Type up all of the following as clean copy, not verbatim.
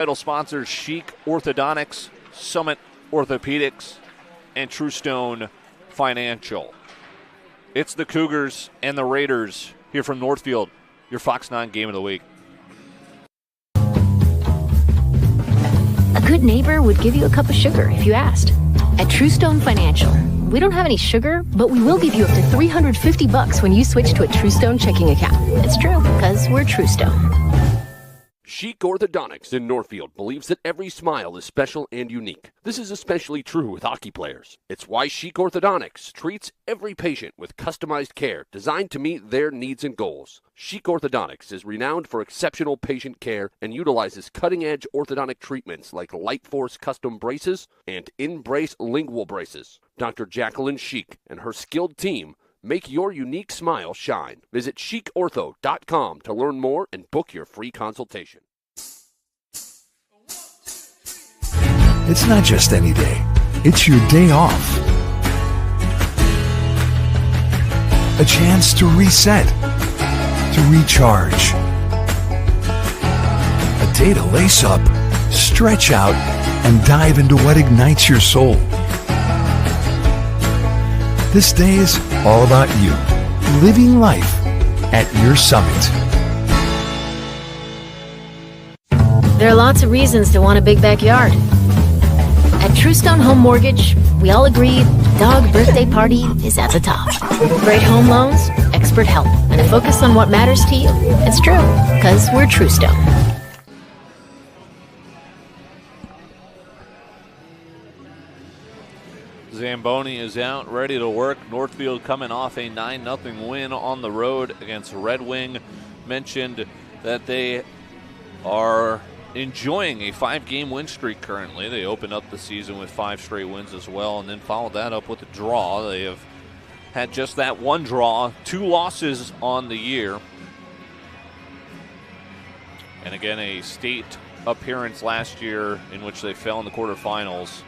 Title sponsors Chic Orthodontics, Summit Orthopedics, and True Stone Financial. It's the Cougars and the Raiders here from Northfield, your Fox 9 game of the week. A good neighbor would give you a cup of sugar if you asked. At True Stone Financial, we don't have any sugar, but we will give you up to $350 when you switch to a True Stone checking account. It's true, because we're True Stone. Chic Orthodontics in Northfield believes that every smile is special and unique. This is especially true with hockey players. It's why Chic Orthodontics treats every patient with customized care designed to meet their needs and goals. Chic Orthodontics is renowned for exceptional patient care and utilizes cutting-edge orthodontic treatments like Light Force custom braces and in-brace lingual braces. Dr. Jacqueline Chic and her skilled team make your unique smile shine. Visit chicortho.com to learn more and book your free consultation. It's not just any day. It's your day off. A chance to reset, to recharge. A day to lace up, stretch out, and dive into what ignites your soul. This day is all about you, living life at your summit. There are lots of reasons to want a big backyard. At True Stone Home Mortgage, we all agree dog birthday party is at the top. Great home loans, expert help, and a focus on what matters to you. It's true, because we're True Stone. Zamboni is out, ready to work. Northfield coming off a 9-0 win on the road against Red Wing. Mentioned that they are enjoying a 5-game win streak currently. They opened up the season with 5 straight wins as well, and then followed that up with a draw. They have had just that one draw, 2 losses on the year. And again, a state appearance last year in which they fell in the quarterfinals.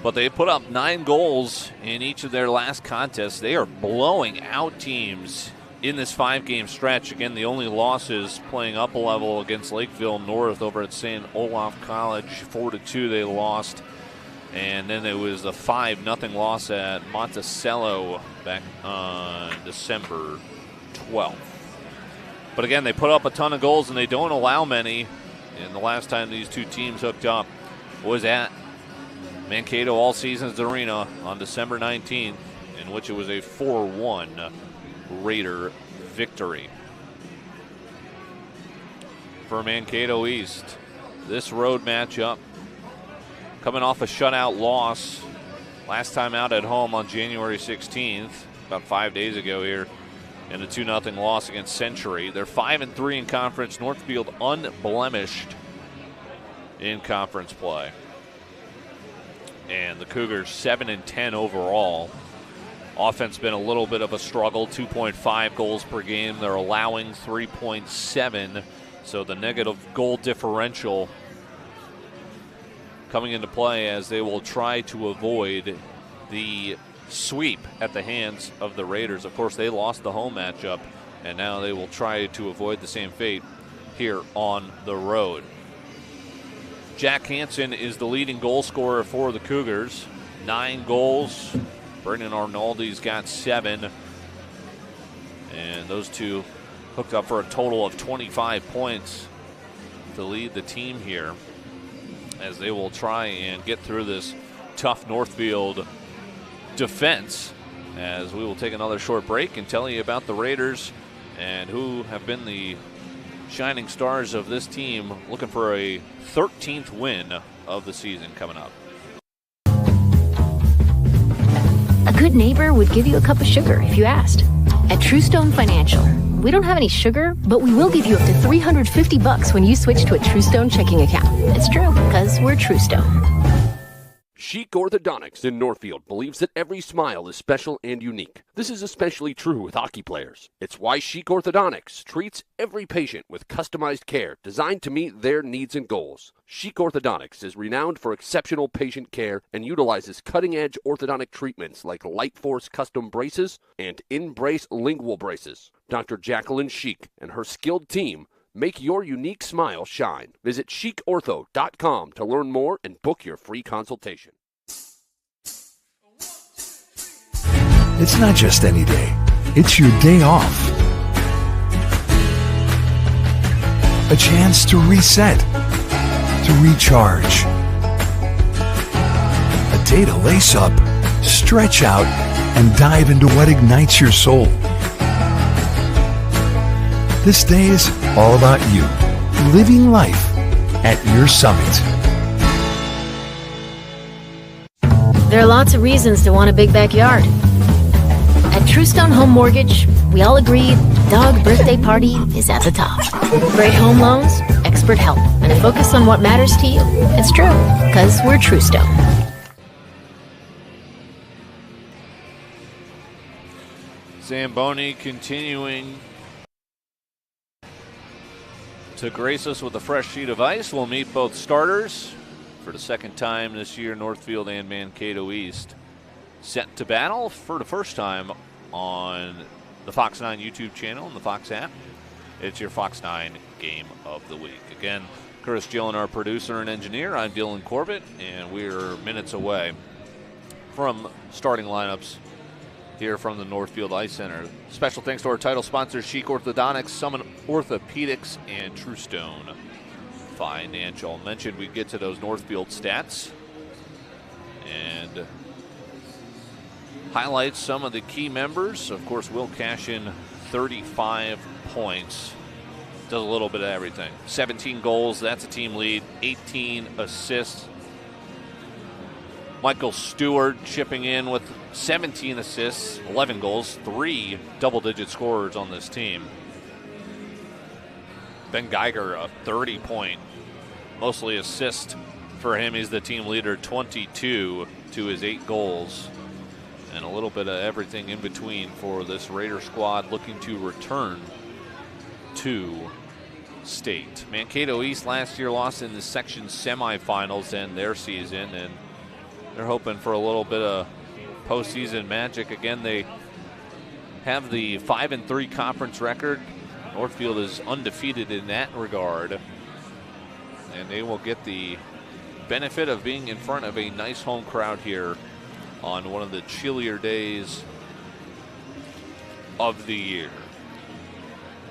But they put up 9 goals in each of their last contests. They are blowing out teams in this 5-game stretch. Again, the only losses playing up a level against Lakeville North over at St. Olaf College. 4-2 they lost. And then there was a 5-0 loss at Monticello back on December 12th. But again, they put up a ton of goals and they don't allow many. And the last time these two teams hooked up was at Mankato All Seasons Arena on December 19th, in which it was a 4-1 Raider victory. For Mankato East, this road matchup coming off a shutout loss last time out at home on January 16th, about 5 days ago here, and a 2-0 loss against Century. They're 5-3 in conference. Northfield unblemished in conference play. And the Cougars 7-10 overall. Offense been a little bit of a struggle, 2.5 goals per game. They're allowing 3.7, so the negative goal differential coming into play as they will try to avoid the sweep at the hands of the Raiders. Of course, they lost the home matchup, and now they will try to avoid the same fate here on the road. Jack Hansen is the leading goal scorer for the Cougars. 9 goals. Brendan Arnoldi's got 7. And those two hooked up for a total of 25 points to lead the team here as they will try and get through this tough Northfield defense, as we will take another short break and tell you about the Raiders and who have been the shining stars of this team, looking for a 13th win of the season coming up. A good neighbor would give you a cup of sugar if you asked. At True Stone Financial, we don't have any sugar, but we will give you up to $350 when you switch to a True Stone checking account. It's true, because we're True Stone. Chic Orthodontics in Northfield believes that every smile is special and unique. This is especially true with hockey players. It's why Chic Orthodontics treats every patient with customized care designed to meet their needs and goals. Chic Orthodontics is renowned for exceptional patient care and utilizes cutting-edge orthodontic treatments like Light Force custom braces and in-brace lingual braces. Dr. Jacqueline Chic and her skilled team Make your unique smile shine. Visit chicortho.com to learn more and book your free consultation. It's not just any day. It's your day off. A chance to reset, to recharge. A day to lace up, stretch out, and dive into what ignites your soul. This day is all about you, living life at your summit. There are lots of reasons to want a big backyard. At Truestone Home Mortgage, we all agree dog birthday party is at the top. Great home loans, expert help, and a focus on what matters to you. It's true, because we're Truestone. Zamboni continuing to grace us with a fresh sheet of ice. We'll meet both starters for the second time this year. Northfield and Mankato East set to battle for the first time on the Fox 9 YouTube channel and the Fox app. It's your Fox 9 game of the week. Again, Chris Gillen, our producer and engineer. I'm Dylan Corbett, and we're minutes away from starting lineups here from the Northfield Ice Center. Special thanks to our title sponsors, Chic Orthodontics, Summon Orthopedics, and Truestone Financial. Mentioned we'd get to those Northfield stats and highlight some of the key members. Of course, Will Cashin, 35 points. Does a little bit of everything. 17 goals, that's a team lead. 18 assists. Michael Stewart chipping in with 17 assists, 11 goals, 3 double-digit scorers on this team. Ben Geiger, a 30-point, mostly assist for him. He's the team leader, 22 to his 8 goals. And a little bit of everything in between for this Raider squad looking to return to state. Mankato East last year lost in the section semifinals in their season, and they're hoping for a little bit of postseason magic. Again, they have the 5-3 conference record. Northfield is undefeated in that regard, and they will get the benefit of being in front of a nice home crowd here on one of the chillier days of the year.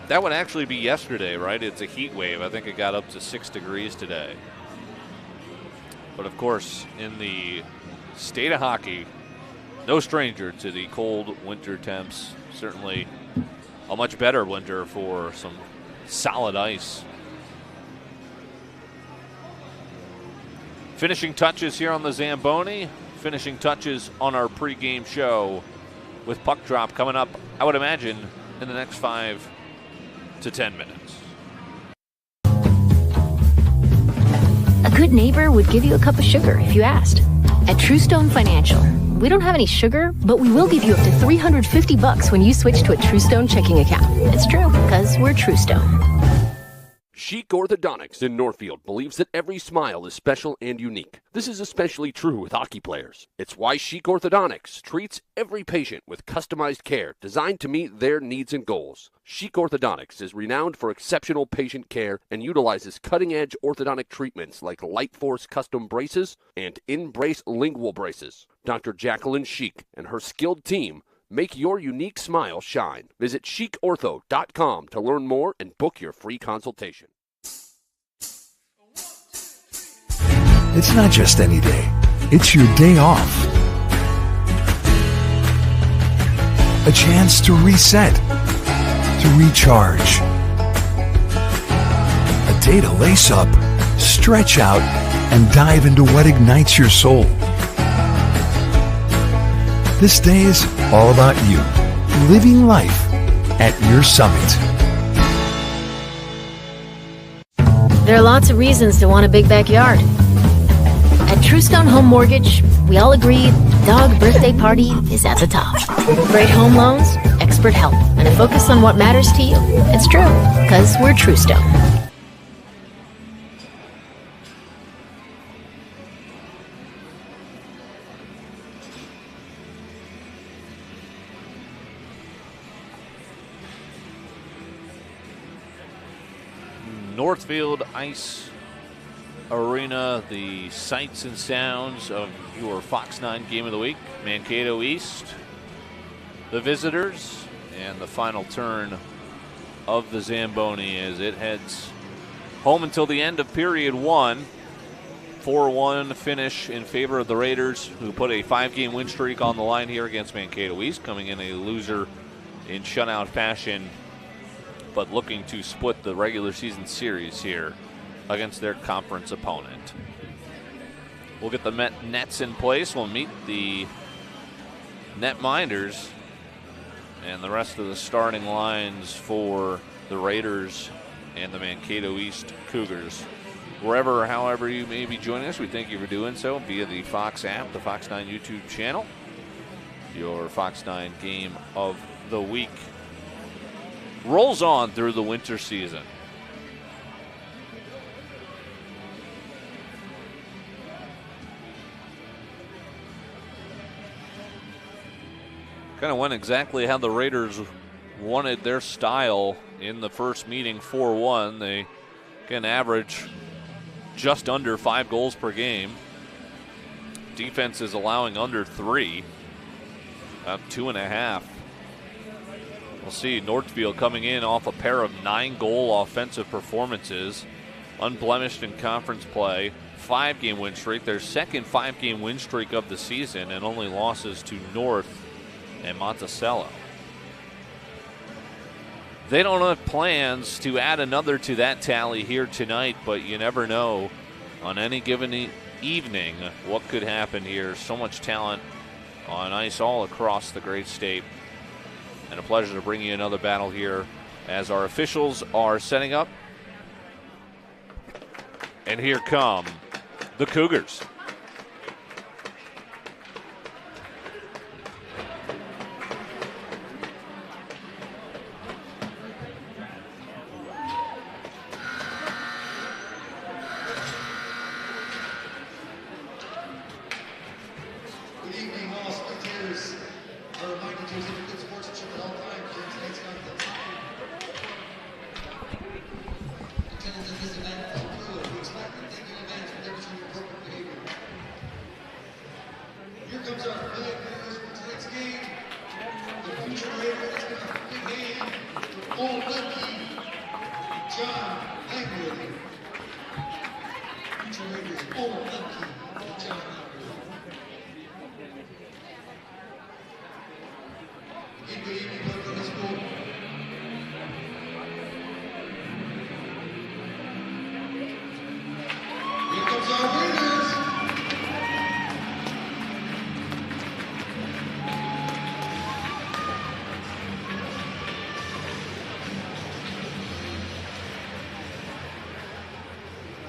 That would actually be yesterday, right? It's a heat wave. I think it got up to 6 degrees today. But of course, in the state of hockey, no stranger to the cold winter temps. Certainly a much better winter for some solid ice. Finishing touches here on the Zamboni. Finishing touches on our pregame show with puck drop coming up, I would imagine, in the next 5 to 10 minutes. A good neighbor would give you a cup of sugar if you asked. At Truestone Financial, we don't have any sugar, but we will give you up to $350 when you switch to a Truestone checking account. It's true, because we're Truestone. Chic Orthodontics in Northfield believes that every smile is special and unique. This is especially true with hockey players. It's why Chic Orthodontics treats every patient with customized care designed to meet their needs and goals. Chic Orthodontics is renowned for exceptional patient care and utilizes cutting-edge orthodontic treatments like Light Force custom braces and in-brace lingual braces. Dr. Jacqueline Chic and her skilled team make your unique smile shine. Visit chicortho.com to learn more and book your free consultation. It's not just any day. It's your day off. A chance to reset, to recharge. A day to lace up, stretch out, and dive into what ignites your soul. This day is all about you, living life at your summit. There are lots of reasons to want a big backyard. At Truestone Home Mortgage, we all agree dog birthday party is at the top. Great home loans, expert help, and a focus on what matters to you. It's true, because we're Truestone. Northfield Ice Arena, the sights and sounds of your Fox 9 game of the week. Mankato East, the visitors, and the final turn of the Zamboni as it heads home until the end of period one. 4-1 finish in favor of the Raiders, who put a 5-game win streak on the line here against Mankato East, coming in a loser in shutout fashion, but looking to split the regular season series here against their conference opponent. We'll get the nets in place. We'll meet the netminders and the rest of the starting lines for the Raiders and the Mankato East Cougars. Wherever or however you may be joining us, we thank you for doing so via the Fox app, the Fox 9 YouTube channel. Your Fox 9 game of the week rolls on through the winter season. Kind of went exactly how the Raiders wanted their style in the first meeting, 4-1. They can average just under 5 goals per game. Defense is allowing under 3, about 2.5. We'll see Northfield coming in off a pair of 9-goal offensive performances, unblemished in conference play, 5-game win streak, their second 5-game win streak of the season, and only losses to North and Monticello. They don't have plans to add another to that tally here tonight, but you never know on any given evening what could happen here. So much talent on ice all across the great state. And a pleasure to bring you another battle here as our officials are setting up. And here come the Cougars.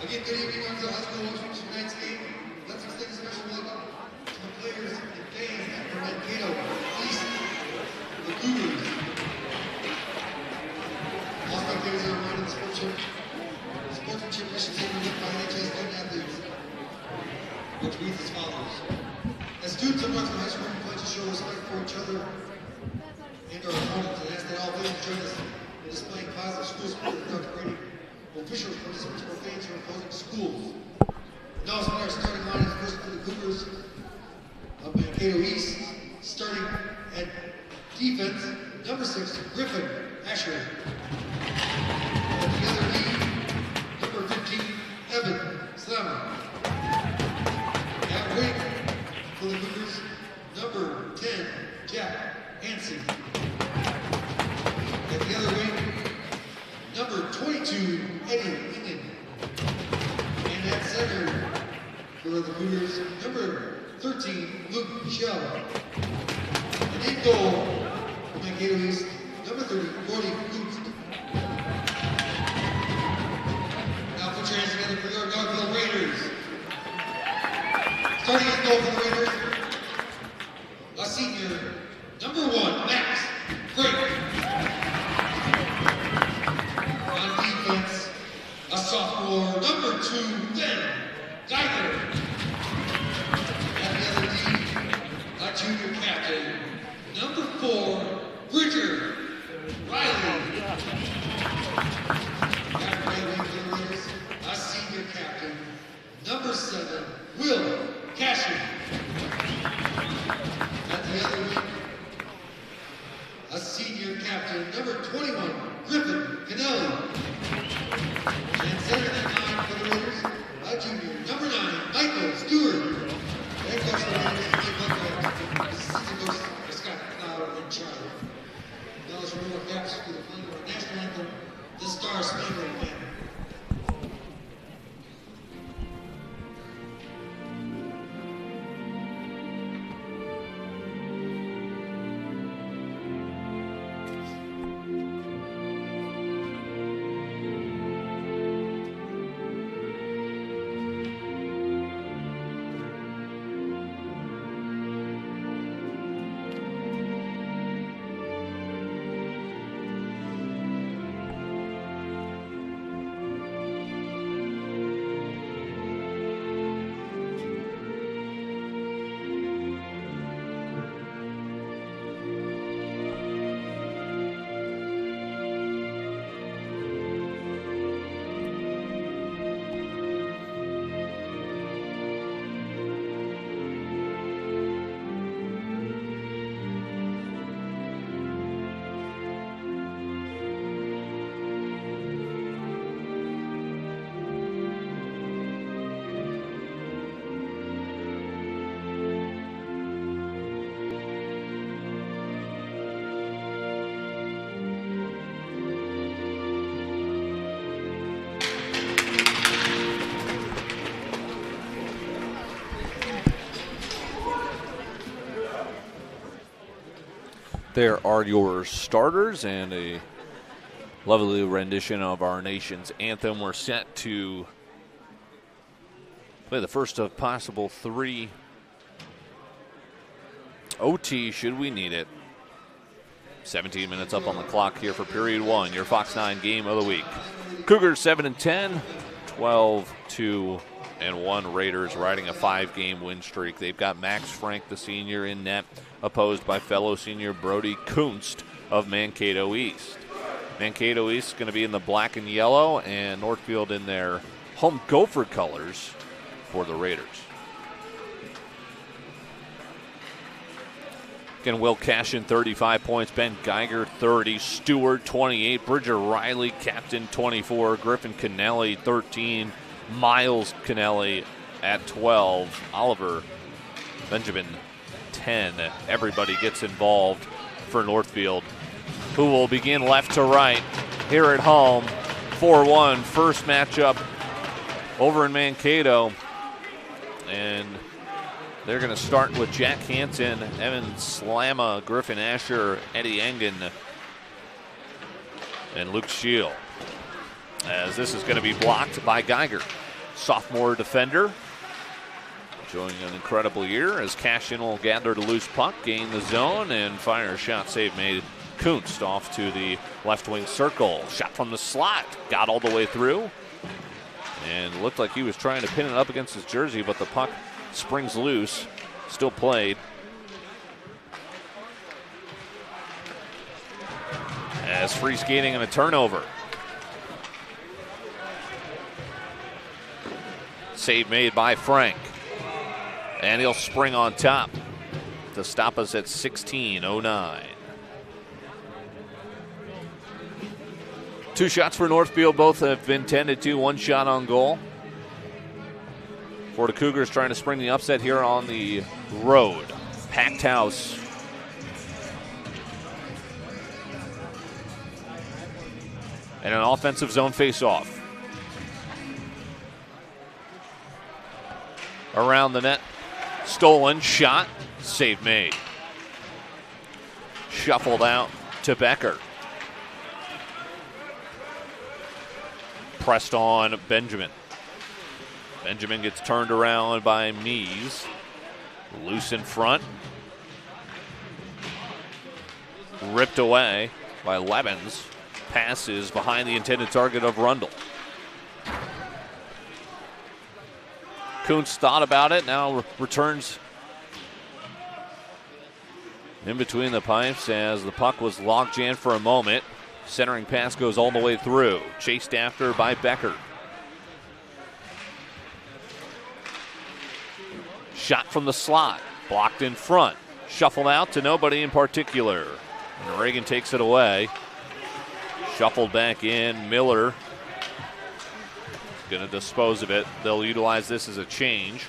Again, good evening, on the high school watching tonight's game. Let's extend a special welcome to the players and fans from Mankato East, the Cougars. All spectators are reminded of the sportsmanship mission statement by NHS student athletes, which reads as follows. As students of Northfield High School, we pledge to show respect for each other and our opponents, and ask that all fans join us in displaying positive school spirit without degrading officials, participants, or fans from opposing schools. Now, our starting line is first for the Cougars of Mankato East, starting at defense, number 6, Griffin Asher. At the other knee, number 15, Evan Slammer. At wing for the Cougars, number 10, Jack Hansen. At the other wing, number 22, Eddie Ingen. And at center for the Cougars, number 13, Luke Michel. And in goal for Mankato East, number 30, Gordy Lutz. Now put your hands together for your Northfield Raiders. Starting in goal for the Raiders, a senior, number 1, Max Frank. A sophomore, number 2, Ben Geiger. At the other team, a junior captain, number 4, Bridger Riley. At right wing for the senior captain, number 7, Will Cashin. At the other wing, a senior captain, number 21, Griffin Canelli. And second and 9 for the Raiders, a junior, number 9, Michael Stewart. And coach the Raiders, Mike Buckland. Assistant coach Scott Cloud in charge. Now let's remove our caps to the flag of our national anthem, the Star Spangled Banner. There are your starters and a lovely rendition of our nation's anthem. We're set to play the first of possible 3 OT should we need it. 17 minutes up on the clock here for period 1, your Fox 9 game of the week. Cougars 7-10, 12-2-1. Raiders riding a 5-game win streak. They've got Max Frank, the senior, in net, opposed by fellow senior Brody Kunst of Mankato East. Mankato East is going to be in the black and yellow, and Northfield in their home Gopher colors for the Raiders. Again, Will Cashin, 35 points. Ben Geiger, 30. Stewart, 28. Bridger Riley, captain, 24. Griffin Canelli, 13. Miles Canelli at 12. Oliver Benjamin, 10. Everybody gets involved for Northfield, who will begin left to right here at home. 4-1, first matchup over in Mankato. And they're going to start with Jack Hansen, Evan Slama, Griffin Asher, Eddie Engen, and Luke Scheel. As this is going to be blocked by Geiger, sophomore defender. Enjoying an incredible year as Cashin will gather the loose puck, gain the zone, and fire a shot save made. Kunst off to the left wing circle. Shot from the slot, got all the way through. And looked like he was trying to pin it up against his jersey, but the puck springs loose, still played. As free skating and a turnover. Save made by Frank. And he'll spring on top to stop us at 16:09. 2 shots for Northfield, both have been tended to, 1 shot on goal. For the Cougars trying to spring the upset here on the road. Packed house. And an offensive zone face-off. Around the net. Stolen, shot, save made. Shuffled out to Becker. Pressed on Benjamin. Benjamin gets turned around by Mees. Loose in front. Ripped away by Levens. Passes behind the intended target of Rundle. Kuntz thought about it, now returns in between the pipes as the puck was log jammed for a moment. Centering pass goes all the way through. Chased after by Becker. Shot from the slot. Blocked in front. Shuffled out to nobody in particular. And Reagan takes it away. Shuffled back in. Miller going to dispose of it. They'll utilize this as a change.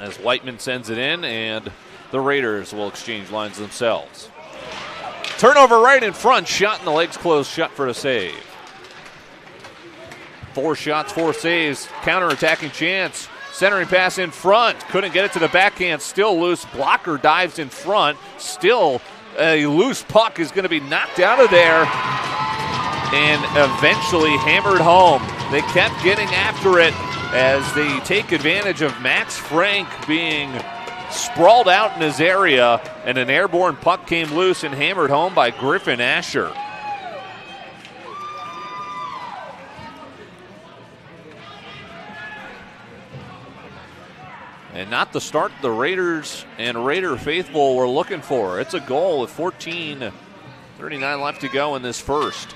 As Whiteman sends it in, and the Raiders will exchange lines themselves. Turnover right in front. Shot and the legs closed shut for a save. 4 shots, 4 saves. Counter-attacking chance. Centering pass in front. Couldn't get it to the backhand. Still loose. Blocker dives in front. Still a loose puck is going to be knocked out of there and eventually hammered home. They kept getting after it as they take advantage of Max Frank being sprawled out in his area, and an airborne puck came loose and hammered home by Griffin Asher. And not the start the Raiders and Raider faithful were looking for. It's a goal with 14:39 left to go in this first.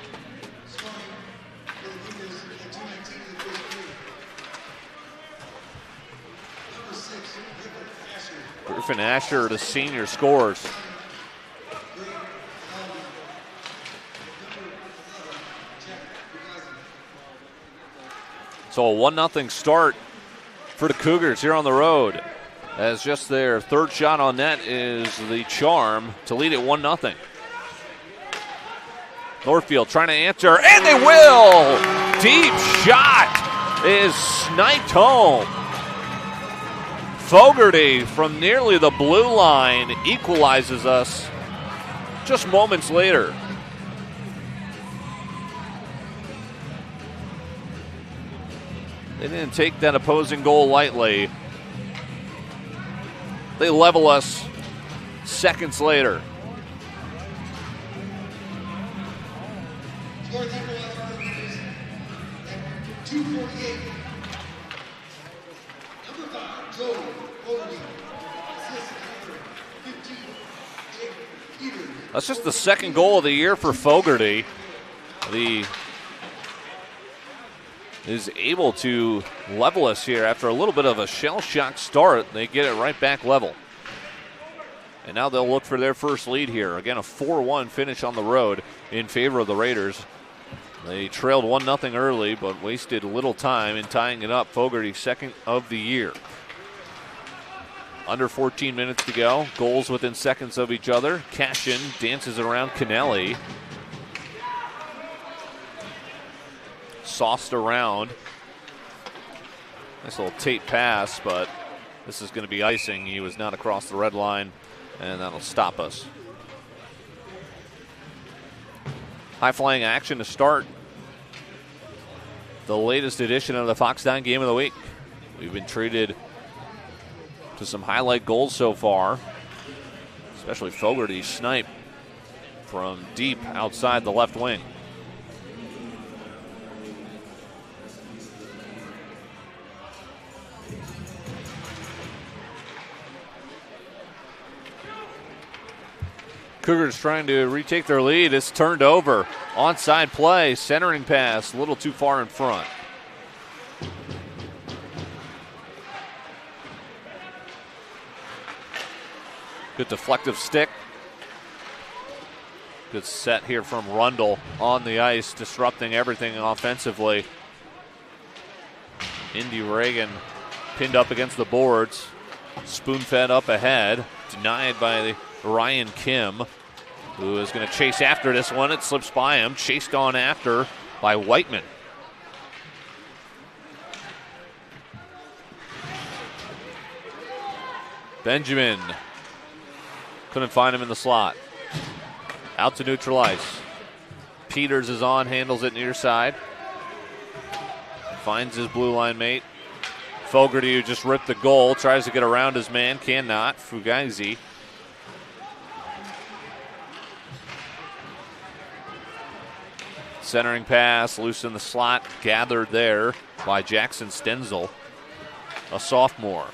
Griffin Asher, the senior, scores. So a 1-0 start for the Cougars here on the road, as just their third shot on net is the charm to lead it 1-0. Northfield trying to answer, and they will! Deep shot is sniped home. Fogarty from nearly the blue line equalizes us just moments later. They didn't take that opposing goal lightly. They level us seconds later. Score number 248. Number 5, Joe Fogarty. Assist number 15, Jake Peters. That's just the second goal of the year for Fogarty. He is able to level us here after a little bit of a shell-shock start. They get it right back level. And now they'll look for their first lead here. Again, a 4-1 finish on the road in favor of the Raiders. They trailed 1-0 early, but wasted little time in tying it up. Fogarty's second of the year. Under 14 minutes to go. Goals within seconds of each other. Cashin dances around Kennelly. Sauced around. Nice little Tate pass, but this is going to be icing. He was not across the red line, and that'll stop us. High-flying action to start the latest edition of the Fox 9 Game of the Week. We've been treated to some highlight goals so far, especially Fogarty's snipe from deep outside the left wing. Cougars trying to retake their lead. It's turned over. Onside play, centering pass, a little too far in front. Good deflective stick. Good set here from Rundle on the ice, disrupting everything offensively. Indy Reagan pinned up against the boards. Spoon-fed up ahead. Denied by Ryan Kim, who is going to chase after this one. It slips by him. Chased on after by Whiteman. Benjamin couldn't find him in the slot. Out to neutral ice. Peters is on, handles it near side. Finds his blue line mate. Fogarty, who just ripped the goal, tries to get around his man, cannot. Fugazi. Centering pass, loose in the slot, gathered there by Jackson Stenzel, a sophomore.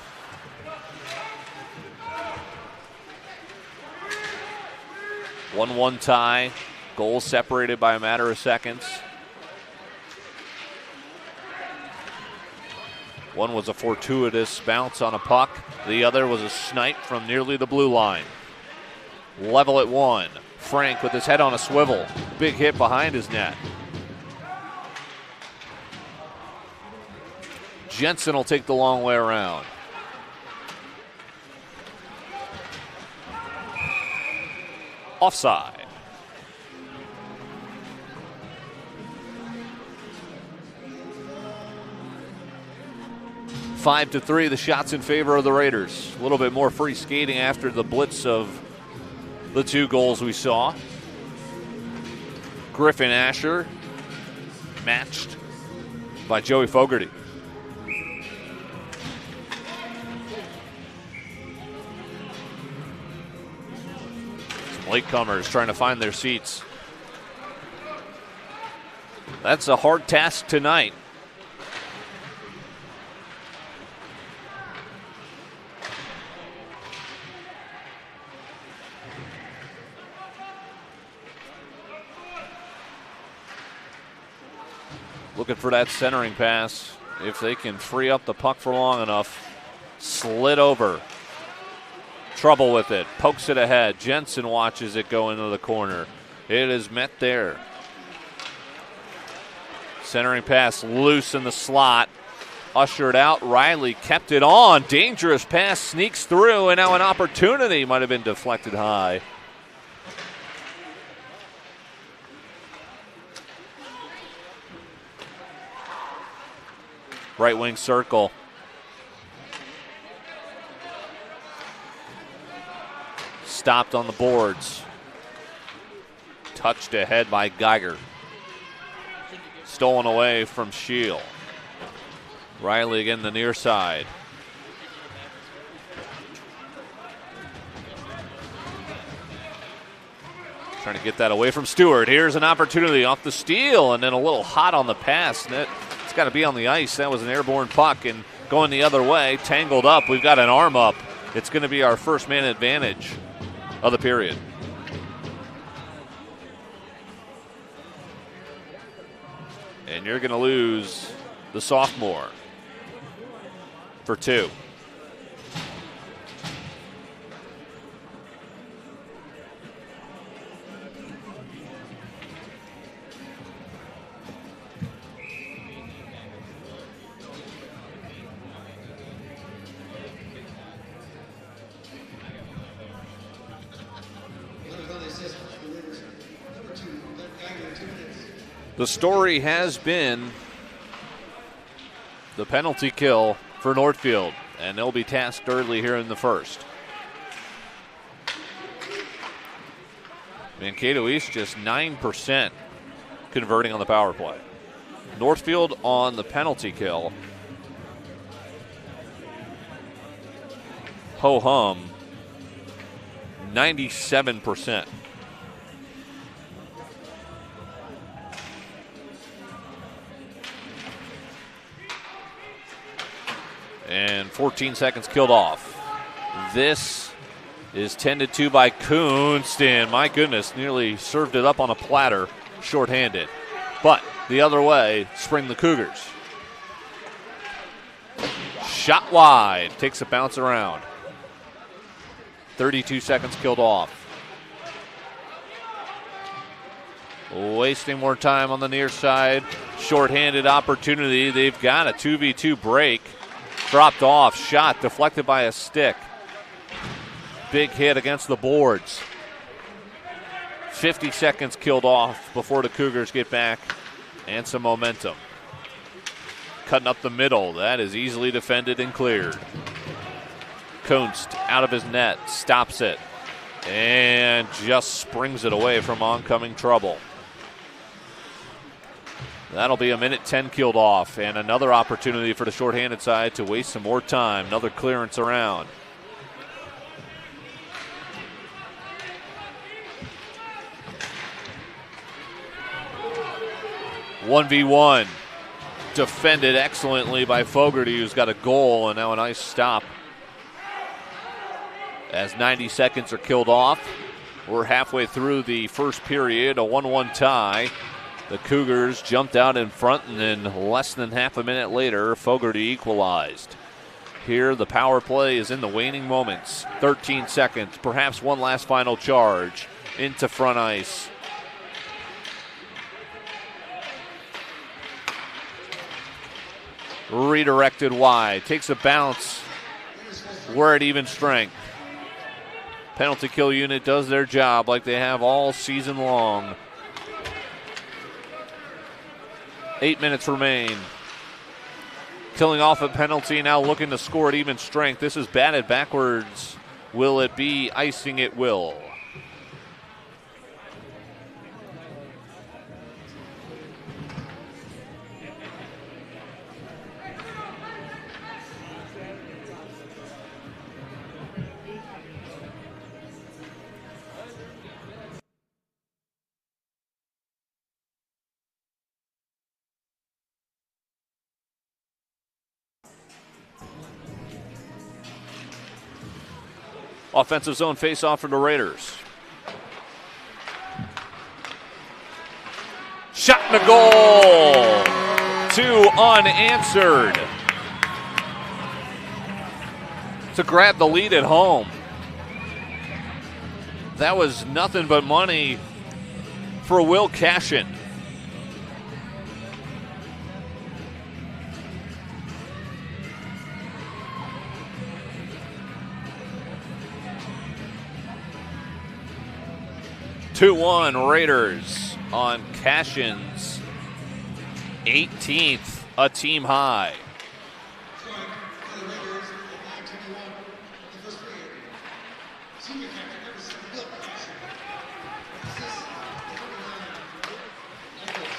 One tie, goal separated by a matter of seconds. One was a fortuitous bounce on a puck. The other was a snipe from nearly the blue line. Level at 1. Frank with his head on a swivel. Big hit behind his net. Jensen will take the long way around. Offside. Five to 3, the shots in favor of the Raiders. A little bit more free skating after the blitz of the 2 goals we saw. Griffin Asher matched by Joey Fogarty. Some latecomers trying to find their seats. That's a hard task tonight. Looking for that centering pass. If they can free up the puck for long enough. Slid over. Trouble with it. Pokes it ahead. Jensen watches it go into the corner. It is met there. Centering pass loose in the slot. Ushered out. Riley kept it on. Dangerous pass sneaks through, and now an opportunity might have been deflected high. Right wing circle. Stopped on the boards. Touched ahead by Geiger. Stolen away from Scheel. Riley again the near side. Trying to get that away from Stewart. Here's an opportunity off the steal, and then a little hot on the pass. It's got to be on the ice. That was an airborne puck, and going the other way, tangled up. We've got an arm up. It's going to be our first man advantage of the period. And you're going to lose the sophomore for 2. The story has been the penalty kill for Northfield, and they'll be tasked early here in the first. Mankato East just 9% converting on the power play. Northfield on the penalty kill. Ho-hum, 97%. And 14 seconds killed off. This is tended to by Kunstin. My goodness, nearly served it up on a platter, shorthanded. But the other way, spring the Cougars. Shot wide, takes a bounce around. 32 seconds killed off. Wasting more time on the near side. Shorthanded opportunity. They've got a 2v2 break. Dropped off, shot deflected by a stick. Big hit against the boards. 50 seconds killed off before the Cougars get back and some momentum. Cutting up the middle, that is easily defended and cleared. Kunst out of his net, stops it, and just springs it away from oncoming trouble. That'll be a minute 10 killed off, and another opportunity for the shorthanded side to waste some more time. Another clearance around. One v one, defended excellently by Fogarty, who's got a goal, and now a nice stop. As 90 seconds are killed off, we're halfway through the first period, a 1-1 tie. The Cougars jumped out in front, and then less than half a minute later, Fogarty equalized. Here, the power play is in the waning moments. 13 seconds, perhaps one last final charge into front ice. Redirected wide, takes a bounce. We're at even strength. Penalty kill unit does their job like they have all season long. 8 minutes remain. Killing off a penalty, now looking to score at even strength. This is batted backwards. Will it be icing? It will. Offensive zone face-off for the Raiders. Shot and a goal. 2 unanswered. To grab the lead at home. That was nothing but money for Will Cashin. (2-1) Raiders on Cashin's 18th, a team high.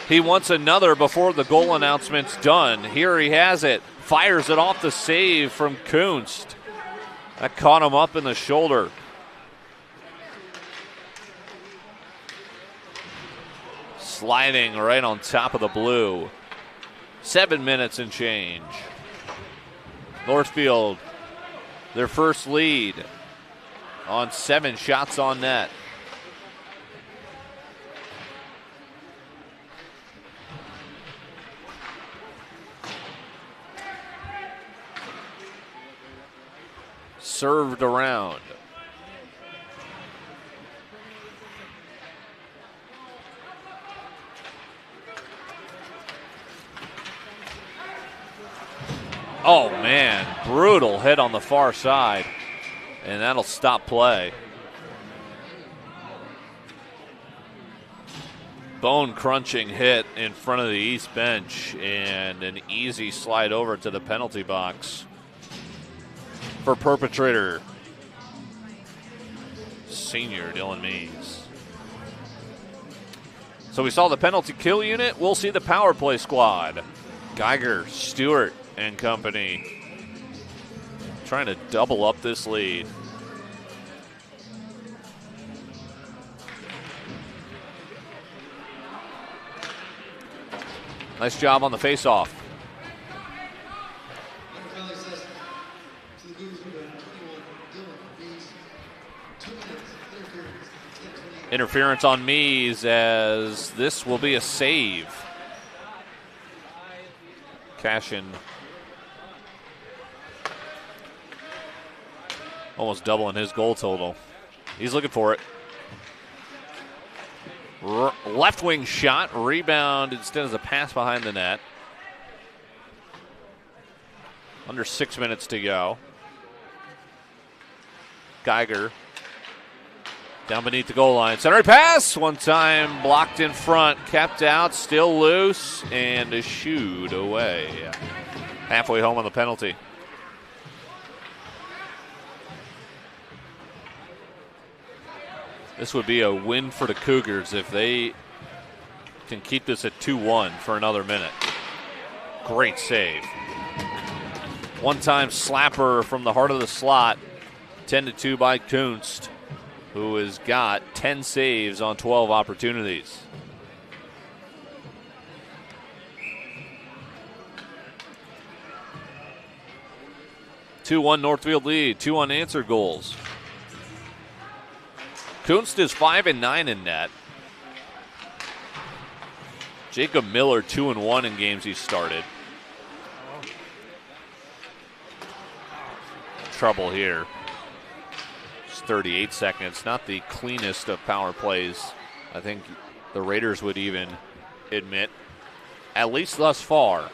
He wants another before the goal announcement's done. Here he has it. Fires it off the save from Kunst. That caught him up in the shoulder. Sliding right on top of the blue. 7 minutes and change. Northfield, their first lead on 7 shots on net. Served around. Oh, man, brutal hit on the far side, and that'll stop play. Bone-crunching hit in front of the East bench, and an easy slide over to the penalty box for perpetrator, senior Dylan Mees. So we saw the penalty kill unit. We'll see the power play squad. Geiger, Stewart, and company trying to double up this lead. Nice job on the face-off. Interference on Mees as this will be a save. Cashin almost doubling his goal total. He's looking for it. Left wing shot, rebound instead of a pass behind the net. Under 6 minutes to go. Geiger down beneath the goal line. Center pass, one time blocked in front, kept out, still loose, and a shooed away. Halfway home on the penalty. This would be a win for the Cougars if they can keep this at 2-1 for another minute. Great save. One-time slapper from the heart of the slot. 10-2 by Kunst, who has got 10 saves on 12 opportunities. (2-1) Northfield lead, 2 unanswered goals. Kunst is 5-9 in net. Jacob Miller 2-1 in games he started. Trouble here. It's 38 seconds. Not the cleanest of power plays. I think the Raiders would even admit, at least thus far.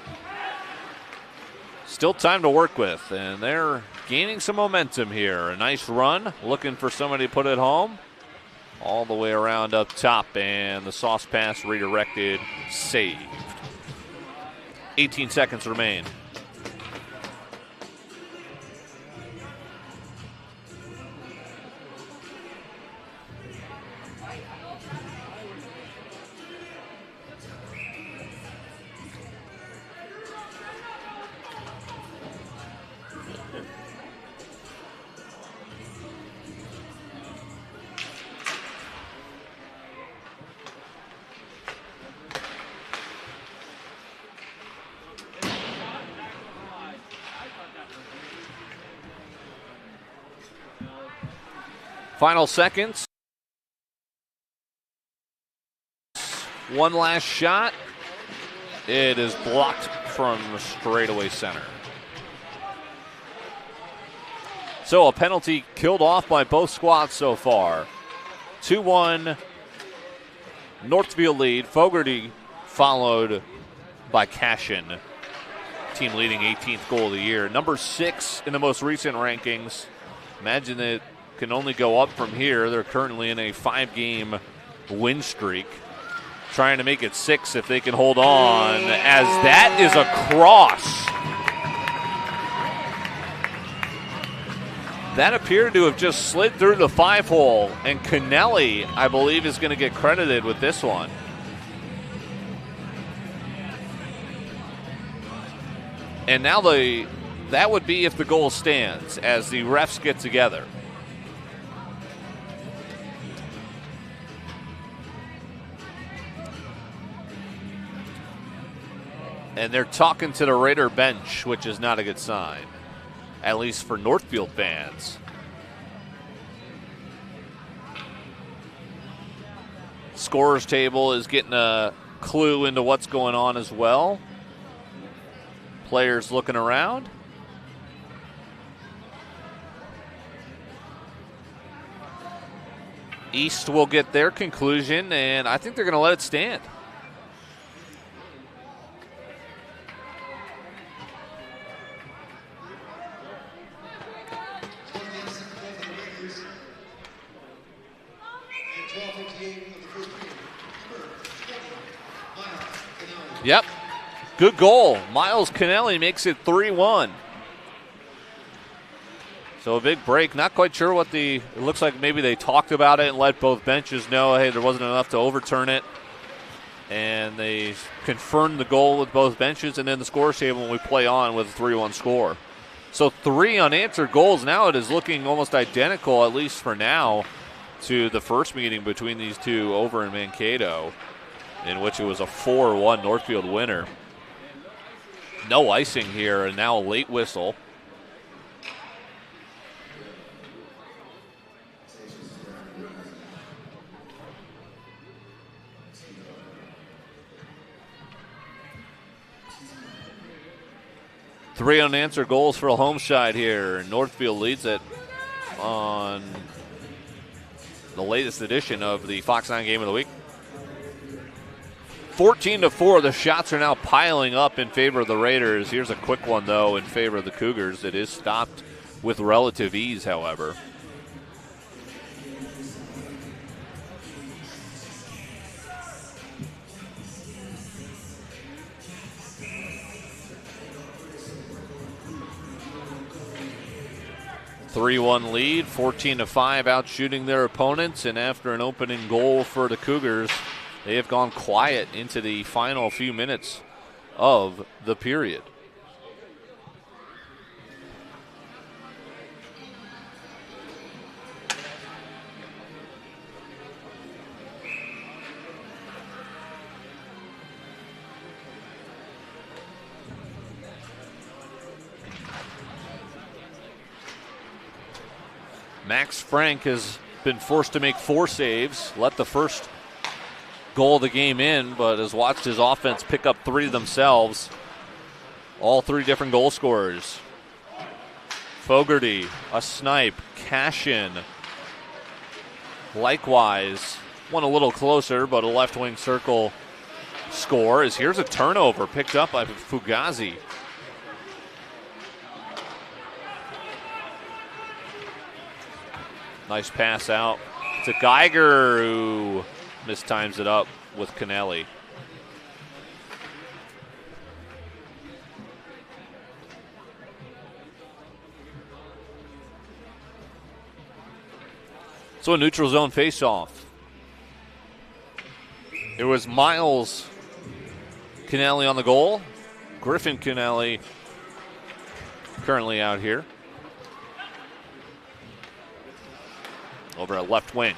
Still time to work with, and they're gaining some momentum here. A nice run, looking for somebody to put it home. All the way around up top, and the sauce pass redirected, saved. 18 seconds remain. Final seconds. One last shot. It is blocked from straightaway center. So a penalty killed off by both squads so far. 2-1 Northfield lead. Fogarty followed by Cashin. Team leading 18th goal of the year. Number 6 in the most recent rankings. Imagine it can only go up from here. They're currently in a 5-game win streak. Trying to make it 6 if they can hold on, as that is a cross. That appeared to have just slid through the 5-hole, and Kennelly, I believe, is going to get credited with this one. And now that would be if the goal stands, as the refs get together. And they're talking to the Raider bench, which is not a good sign, at least for Northfield fans. Scorers table is getting a clue into what's going on as well. Players looking around. East will get their conclusion, and I think they're going to let it stand. Yep, good goal. Miles Kennelly makes it 3-1. So a big break. Not quite sure what it looks like maybe they talked about it and let both benches know, hey, there wasn't enough to overturn it. And they confirmed the goal with both benches, and then the scorer's table when we play on with a 3-1 score. So 3 unanswered goals. Now it is looking almost identical, at least for now, to the first meeting between these two over in Mankato, in which it was a 4-1 Northfield winner. No icing here, and now a late whistle. Three unanswered goals for a home side here. Northfield leads it on the latest edition of the Fox 9 Game of the Week. 14-4, the shots are now piling up in favor of the Raiders. Here's a quick one, though, in favor of the Cougars. It is stopped with relative ease, however. (3-1) lead, 14-5, out shooting their opponents, and after an opening goal for the Cougars, they have gone quiet into the final few minutes of the period. Max Frank has been forced to make 4 saves, let the first goal of the game in, but has watched his offense pick up 3 themselves. All 3 different goal scorers. Fogarty, a snipe. Cashin, likewise. One a little closer, but a left wing circle score. As here's a turnover picked up by Fugazi. Nice pass out to Geiger, who mistimes it up with Kennelly. So a neutral zone faceoff. It was Miles Kennelly on the goal. Griffin Kennelly currently out here. Over at left wing.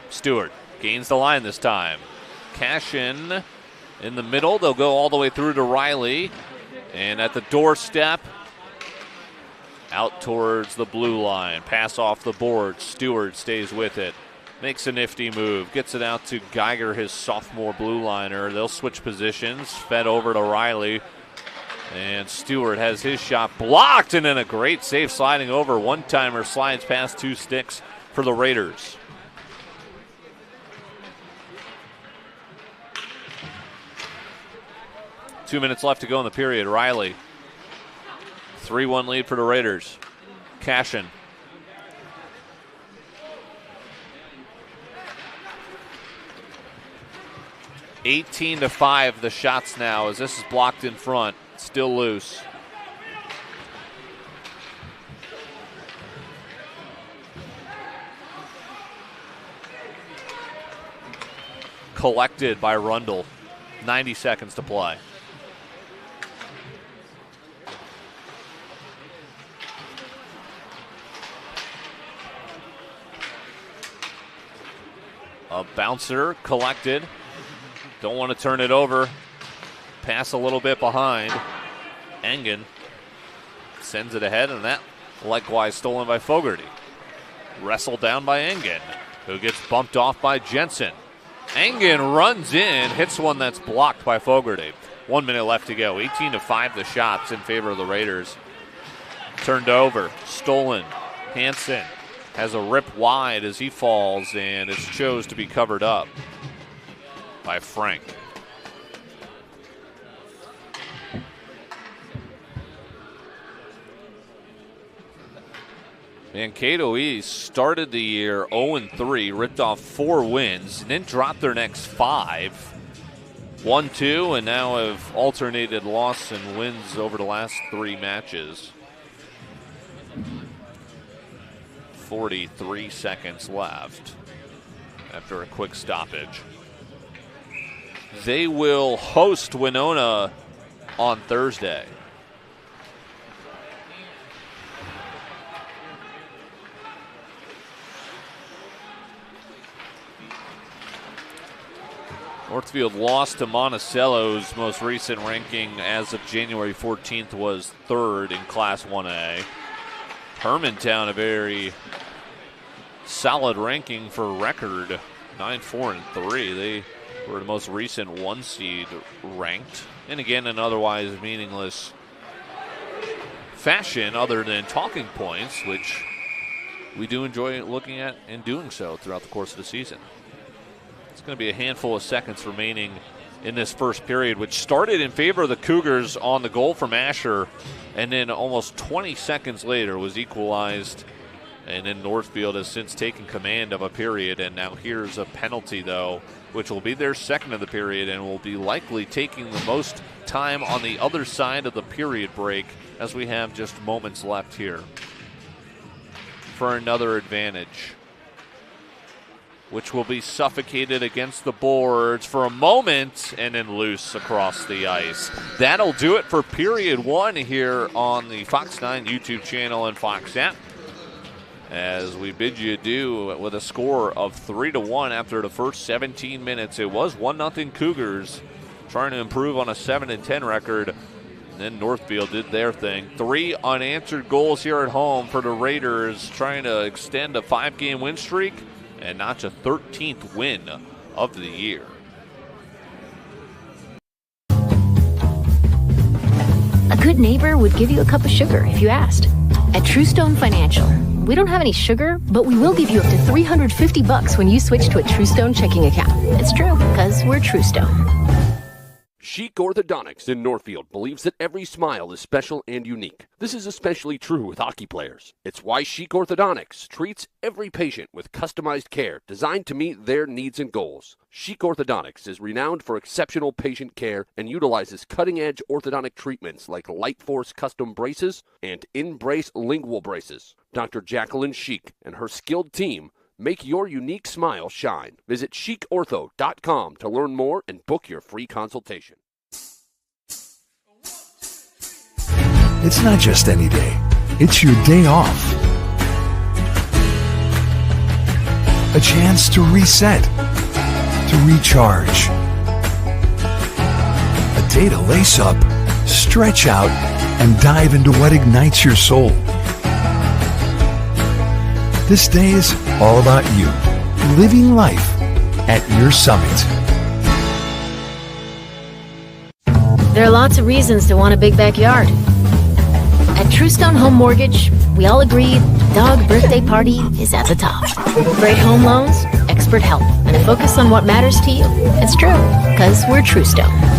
Stewart gains the line this time. Cashin in the middle. They'll go all the way through to Riley. And at the doorstep, out towards the blue line. Pass off the board. Stewart stays with it. Makes a nifty move. Gets it out to Geiger, his sophomore blue liner. They'll switch positions. Fed over to Riley. And Stewart has his shot blocked, and then a great save sliding over. One-timer slides past 2 sticks for the Raiders. Two minutes left to go in the period. Riley, 3-1 lead for the Raiders. Cashin. (18-5) the shots now, as this is blocked in front. Still loose. Collected by Rundle. 90 seconds to play. A bouncer collected. Don't want to turn it over. Pass a little bit behind. Engen sends it ahead, and that likewise stolen by Fogarty. Wrestled down by Engen, who gets bumped off by Jensen. Engen runs in, hits one that's blocked by Fogarty. 1 minute left to go. 18-5 the shots in favor of the Raiders. Turned over, stolen. Hansen has a rip wide as he falls, and it's chose to be covered up by Frank. Mankato East started the year 0-3, ripped off 4 wins, and then dropped their next 5. 1-2, and now have alternated loss and wins over the last 3 matches. 43 seconds left after a quick stoppage. They will host Winona on Thursday. Northfield lost to Monticello's most recent ranking as of January 14th was 3rd in Class 1A. Hermantown, a very solid ranking for record, 9-4-3. They were the most recent 1 seed ranked. And again, in otherwise meaningless fashion other than talking points, which we do enjoy looking at and doing so throughout the course of the season. It's going to be a handful of seconds remaining in this first period, which started in favor of the Cougars on the goal from Asher, and then almost 20 seconds later was equalized. And then Northfield has since taken command of a period, and now here's a penalty, though, which will be their second of the period and will be likely taking the most time on the other side of the period break, as we have just moments left here for another advantage, which will be suffocated against the boards for a moment and then loose across the ice. That'll do it for period 1 here on the Fox 9 YouTube channel and Fox app, as we bid you adieu with a score of 3-1 after the first 17 minutes. It was 1-0 Cougars trying to improve on a 7-10 record. And then Northfield did their thing. 3 unanswered goals here at home for the Raiders, trying to extend a 5-game win streak and notch a 13th win of the year. A good neighbor would give you a cup of sugar if you asked. At Truestone Financial, we don't have any sugar, but we will give you up to $350 when you switch to a Truestone checking account. It's true, because we're Truestone. Chic Orthodontics in Northfield believes that every smile is special and unique. This is especially true with hockey players. It's why Chic Orthodontics treats every patient with customized care designed to meet their needs and goals. Chic Orthodontics is renowned for exceptional patient care and utilizes cutting-edge orthodontic treatments like Light Force custom braces and in-brace lingual braces. Dr. Jacqueline Chic and her skilled team make your unique smile shine. Visit chicortho.com to learn more and book your free consultation. It's not just any day, it's your day off. A chance to reset, to recharge. A day to lace up, stretch out, and dive into what ignites your soul. This day is all about you, living life at your summit. There are lots of reasons to want a big backyard. At Truestone Home Mortgage, we all agree dog birthday party is at the top. Great home loans, expert help, and a focus on what matters to you. It's true, because we're Truestone.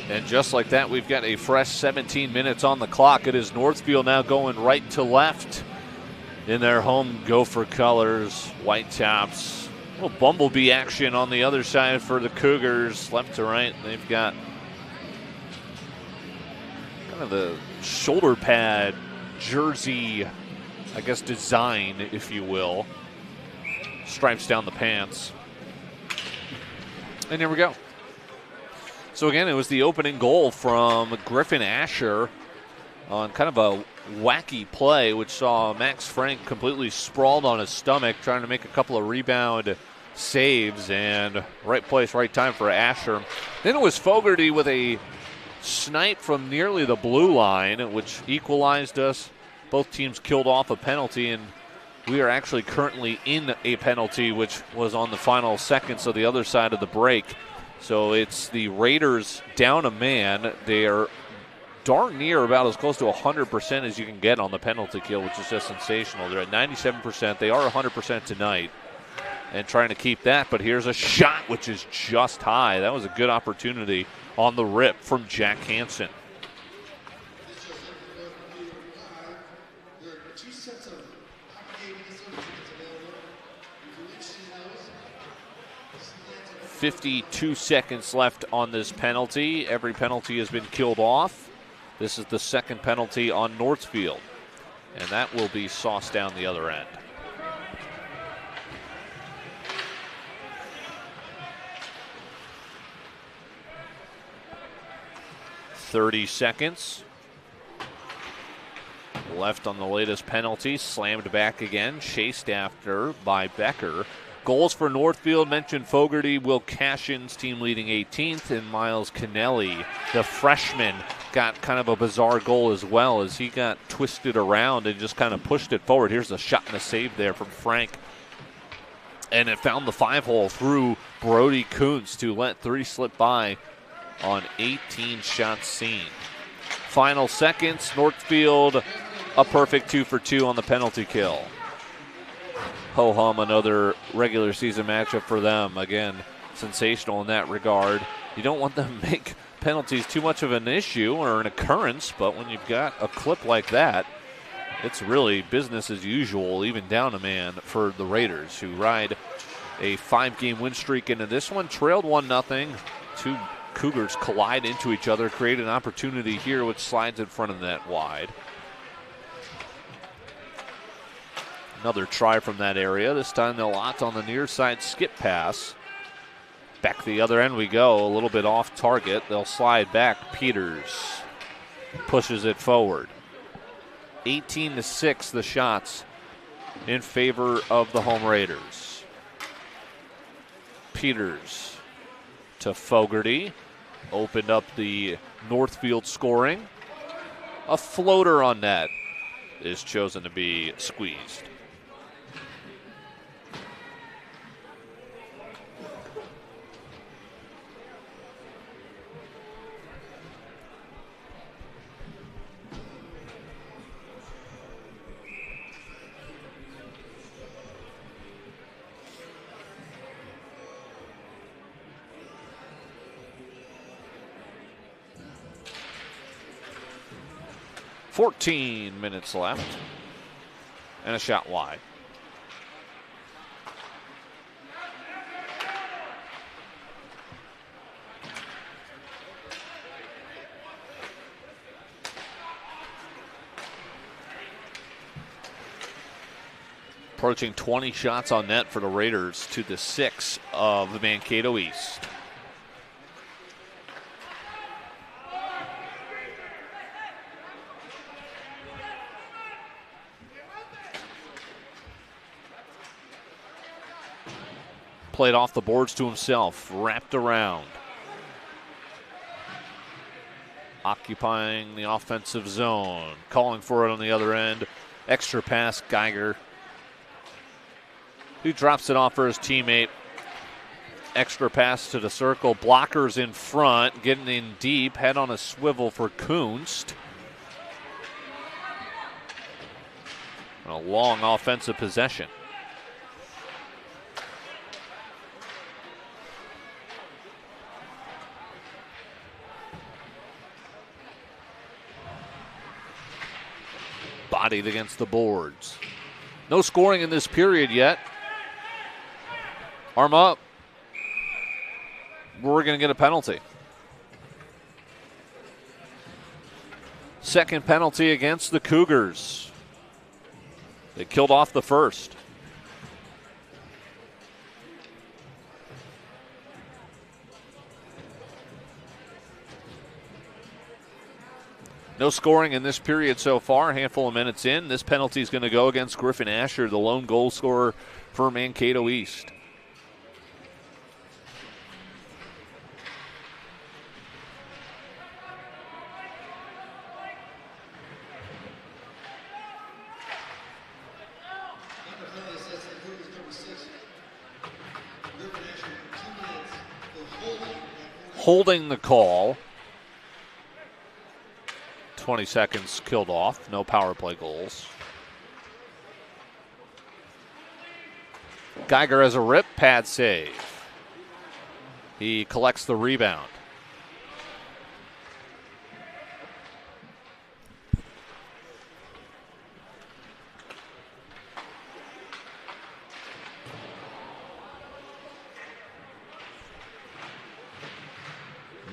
And just like that, we've got a fresh 17 minutes on the clock. It is Northfield now going right to left in their home Gopher colors, white tops. A little bumblebee action on the other side for the Cougars, left to right. They've got kind of the shoulder pad jersey, I guess, design, if you will. Stripes down the pants. And here we go. So again, it was the opening goal from Griffin Asher on kind of a wacky play, which saw Max Frank completely sprawled on his stomach, trying to make a couple of rebound saves, and right place, right time for Asher. Then it was Fogarty with a snipe from nearly the blue line, which equalized us. Both teams killed off a penalty, and we are actually currently in a penalty, which was on the final seconds of the other side of the break. So it's the Raiders down a man. They are darn near about as close to 100% as you can get on the penalty kill, which is just sensational. They're at 97%. They are 100% tonight and trying to keep that. But here's a shot, which is just high. That was a good opportunity on the rip from Jack Hansen. There are 2 sets of hockey games available. If you're interested in those, 52 seconds left on this penalty. Every penalty has been killed off. This is the second penalty on Northfield, and that will be sauced down the other end. .30 seconds left on the latest penalty. Slammed back again, chased after by Becker. Goals for Northfield, mentioned Fogarty, Will Cashin's team leading 18th, and Miles Kennelly, the freshman, got kind of a bizarre goal as well as he got twisted around and just kind of pushed it forward. Here's a shot and a save there from Frank. And it found the 5-hole through Brody Kuntz to let 3 slip by on 18 shots seen. Final seconds, Northfield a perfect 2 for 2 on the penalty kill. Ho-hum, another regular season matchup for them. Again, sensational in that regard. You don't want them to make penalties too much of an issue or an occurrence, but when you've got a clip like that, it's really business as usual, even down a man for the Raiders, who ride a 5-game win streak into this one. Trailed 1-0. 2 Cougars collide into each other, create an opportunity here, which slides in front of the net wide. Another try from that area. This time they'll opt on the near side skip pass. Back the other end we go, a little bit off target. They'll slide back. Peters pushes it forward. 18-6 the shots in favor of the home Raiders. Peters to Fogarty. Opened up the Northfield scoring. A floater on net is chosen to be squeezed. .14 minutes left, and a shot wide. Approaching 20 shots on net for the Raiders to the 6 of the Mankato East. Played off the boards to himself, wrapped around. Occupying the offensive zone, calling for it on the other end. Extra pass, Geiger, who drops it off for his teammate. Extra pass to the circle, blockers in front, getting in deep, head on a swivel for Kunst. A long offensive possession. bodied against the boards. No scoring in this period yet. Arm up. We're going to get a penalty. Second penalty against the Cougars. They killed off the first. No scoring in this period so far. A handful of minutes in. This penalty is going to go against Griffin Asher, the lone goal scorer for Mankato East. Holding the call. 20 seconds killed off. No power play goals. Geiger has a rip pad save. He collects the rebound.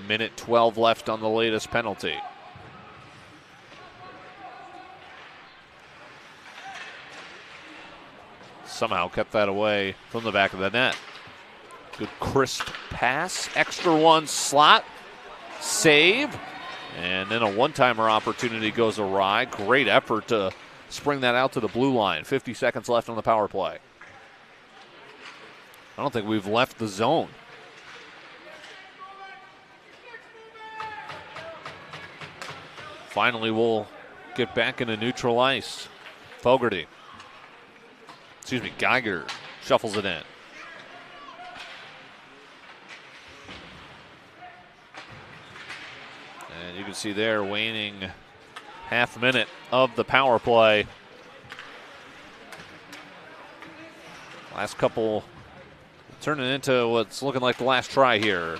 Minute 12 left on the latest penalty. Somehow kept that away from the back of the net. Good crisp pass. Extra one slot. Save. And then a one-timer opportunity goes awry. Great effort to spring that out to the blue line. 50 seconds left on the power play. I don't think we've left the zone. Finally, we'll get back into neutral ice. Geiger shuffles it in. And you can see there, waning half minute of the power play. Last couple turning into what's looking like the last try here.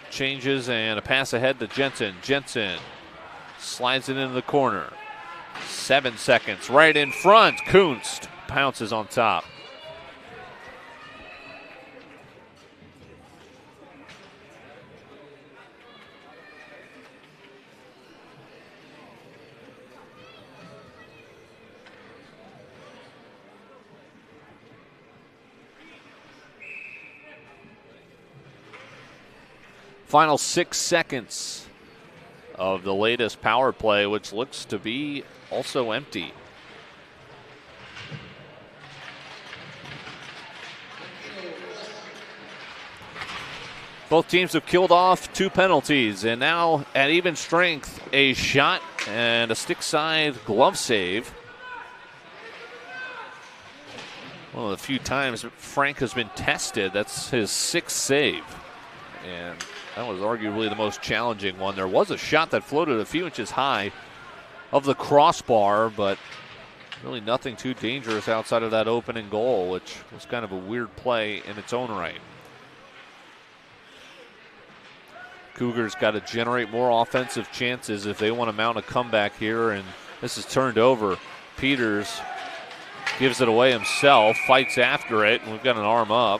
Changes and a pass ahead to Jensen. Jensen slides it into the corner. 7 seconds right in front. Kunst pounces on top. Final 6 seconds of the latest power play, which looks to be also empty. Both teams have killed off 2 penalties, and now at even strength, a shot and a stick side glove save. One of the few times Frank has been tested. That's his 6th save. And that was arguably the most challenging one. There was a shot that floated a few inches high of the crossbar, but really nothing too dangerous outside of that opening goal, which was kind of a weird play in its own right. Cougars got to generate more offensive chances if they want to mount a comeback here, and this is turned over. Peters gives it away himself, fights after it, and we've got an arm up.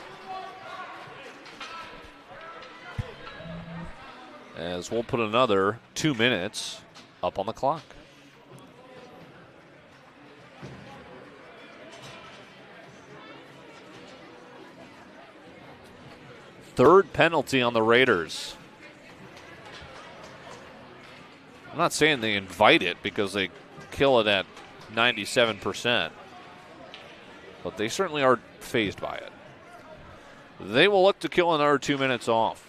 As we'll put another 2 minutes up on the clock. Third penalty on the Raiders. I'm not saying they invite it because they kill it at 97%, but they certainly are fazed by it. They will look to kill another 2 minutes off.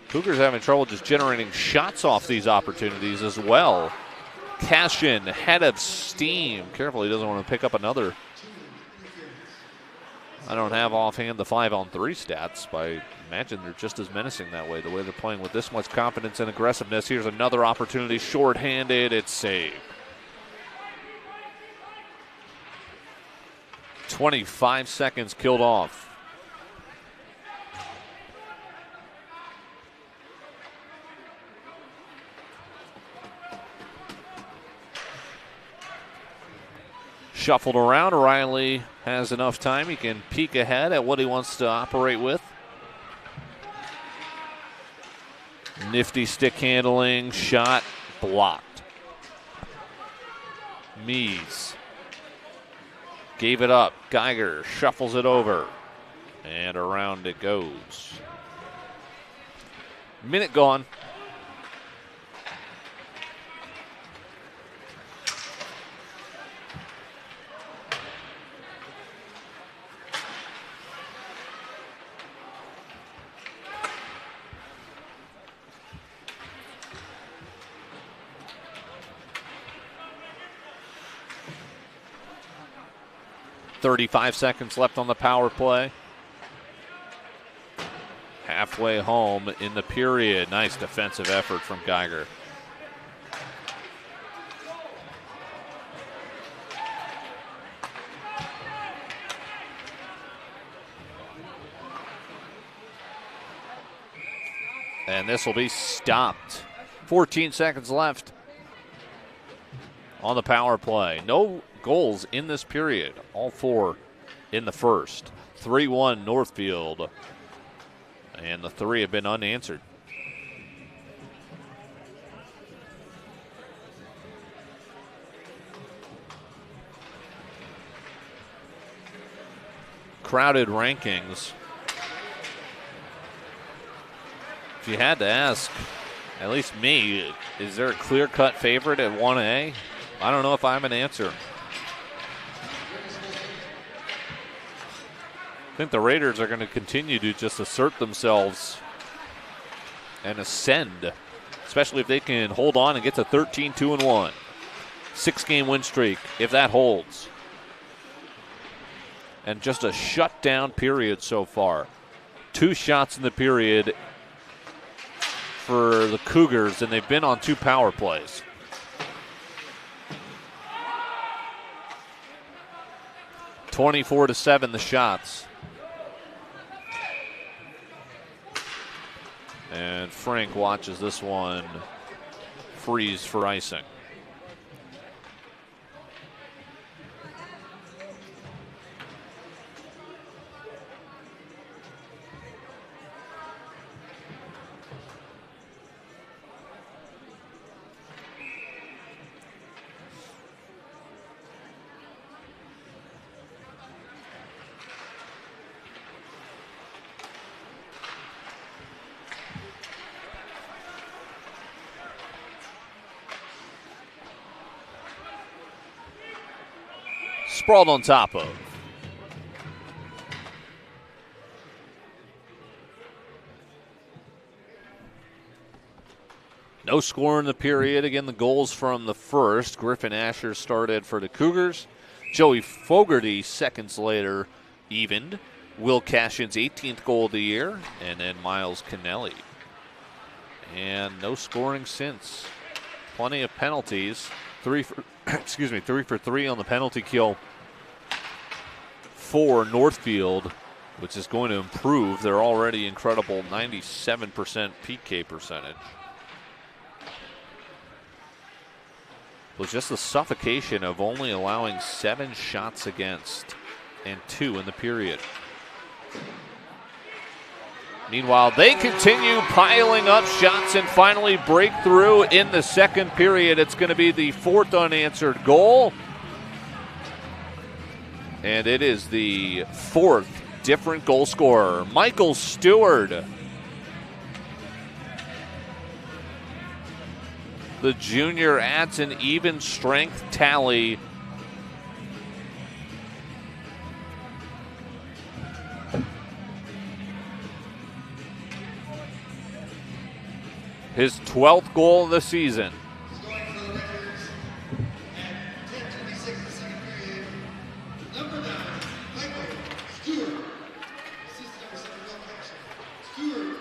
Cougars having trouble just generating shots off these opportunities as well. Cashin, head of steam. Careful, he doesn't want to pick up another. I don't have offhand the 5-on-3 stats, but I imagine they're just as menacing that way, the way they're playing with this much confidence and aggressiveness. Here's another opportunity, shorthanded, it's saved. 25 seconds killed off. Shuffled around. Riley has enough time. He can peek ahead at what he wants to operate with. Nifty stick handling. Shot blocked. Mies gave it up. Geiger shuffles it over. And around it goes. Minute gone. .35 seconds left on the power play. Halfway home in the period. Nice defensive effort from Geiger. And this will be stopped. 14 seconds left on the power play. No goals in this period. All 4 in the first. 3-1 Northfield. And the 3 have been unanswered. Crowded rankings. If you had to ask, at least me, is there a clear-cut favorite at 1A? I don't know if I have an answer. I think the Raiders are going to continue to just assert themselves and ascend, especially if they can hold on and get to 13-2-1. 6-game win streak, if that holds. And just a shutdown period so far. 2 shots in the period for the Cougars, and they've been on 2 power plays. (24-7) the shots. And Frank watches this one freeze for icing. Sprawled on top of. No score in the period. Again, the goals from the first. Griffin Asher started for the Cougars. Joey Fogarty, seconds later, evened. Will Cashin's 18th goal of the year. And then Miles Kennelly. And no scoring since. Plenty of penalties. 3 for 3 on the penalty kill for Northfield, which is going to improve their already incredible 97% PK percentage. Was just the suffocation of only allowing 7 shots against and 2 in the period. Meanwhile, they continue piling up shots and finally break through in the second period. It's going to be the 4th unanswered goal. And it is the 4th different goal scorer, Michael Stewart. The junior adds an even strength tally. His 12th goal of the season.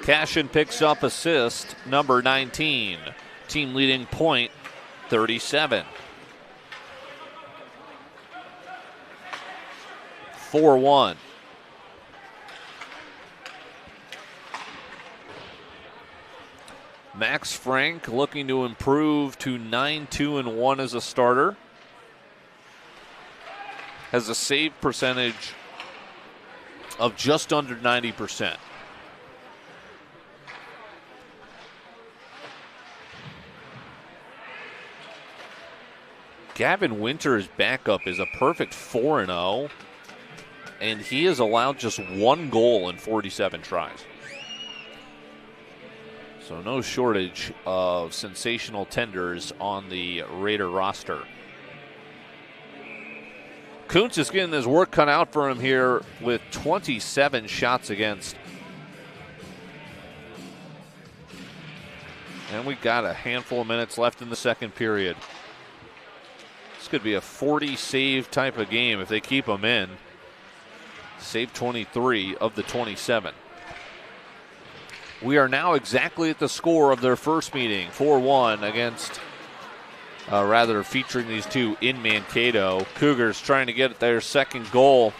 Cashin picks up assist number 19. Team leading point 37. 4-1. Max Frank looking to improve to 9-2-1 as a starter. has a save percentage of just under 90%. Gavin Winter's backup is a perfect 4-0, and he has allowed just 1 goal in 47 tries. So no shortage of sensational tenders on the Raider roster. Kuntz is getting his work cut out for him here with 27 shots against. And we got a handful of minutes left in the second period. This could be a 40-save type of game if they keep them in. Save 23 of the 27. We are now exactly at the score of their first meeting, 4-1 against, featuring these two in Mankato. Cougars trying to get their second goal.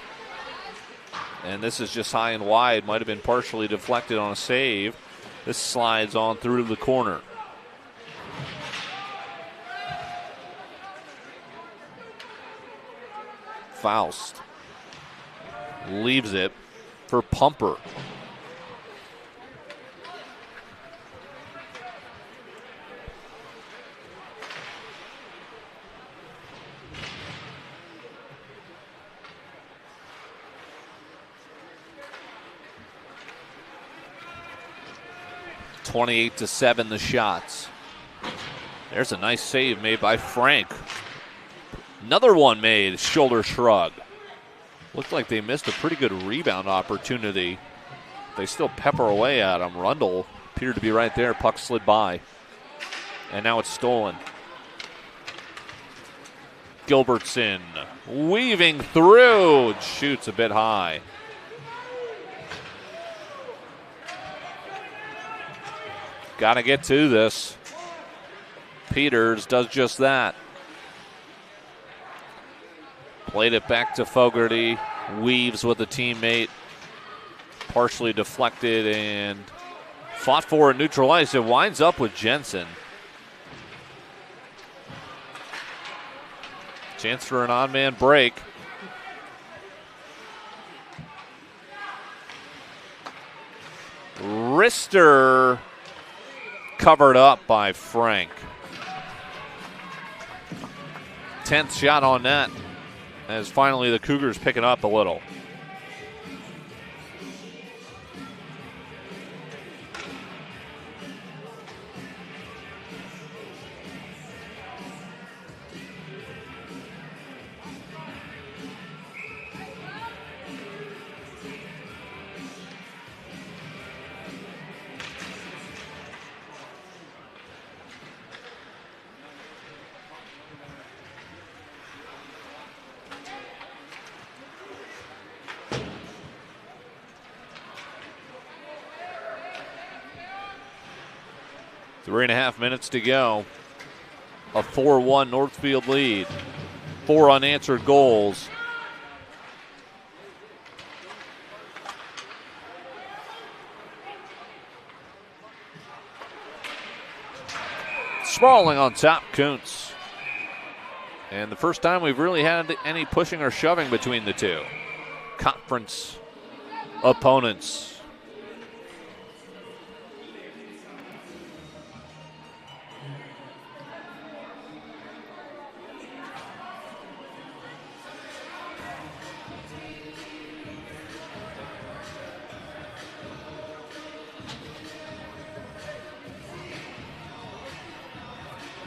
And this is just high and wide. Might have been partially deflected on a save. This slides on through to the corner. Faust leaves it for Pumper. (28-7) the shots. There's a nice save made by Frank. Another one made, shoulder shrug. Looked like they missed a pretty good rebound opportunity. They still pepper away at him. Rundle appeared to be right there. Puck slid by. And now it's stolen. Gilbertson weaving through. Shoots a bit high. Got to get to this. Peters does just that. Played it back to Fogarty. Weaves with a teammate. Partially deflected and fought for and neutralized. It winds up with Jensen. Chance for an on-man break. Rister covered up by Frank. 10th shot on net. As finally the Cougars pick it up a little. Three and a half minutes to go. A 4-1 Northfield lead. 4 unanswered goals. Sprawling on top, Kuntz. And the first time we've really had any pushing or shoving between the two conference opponents.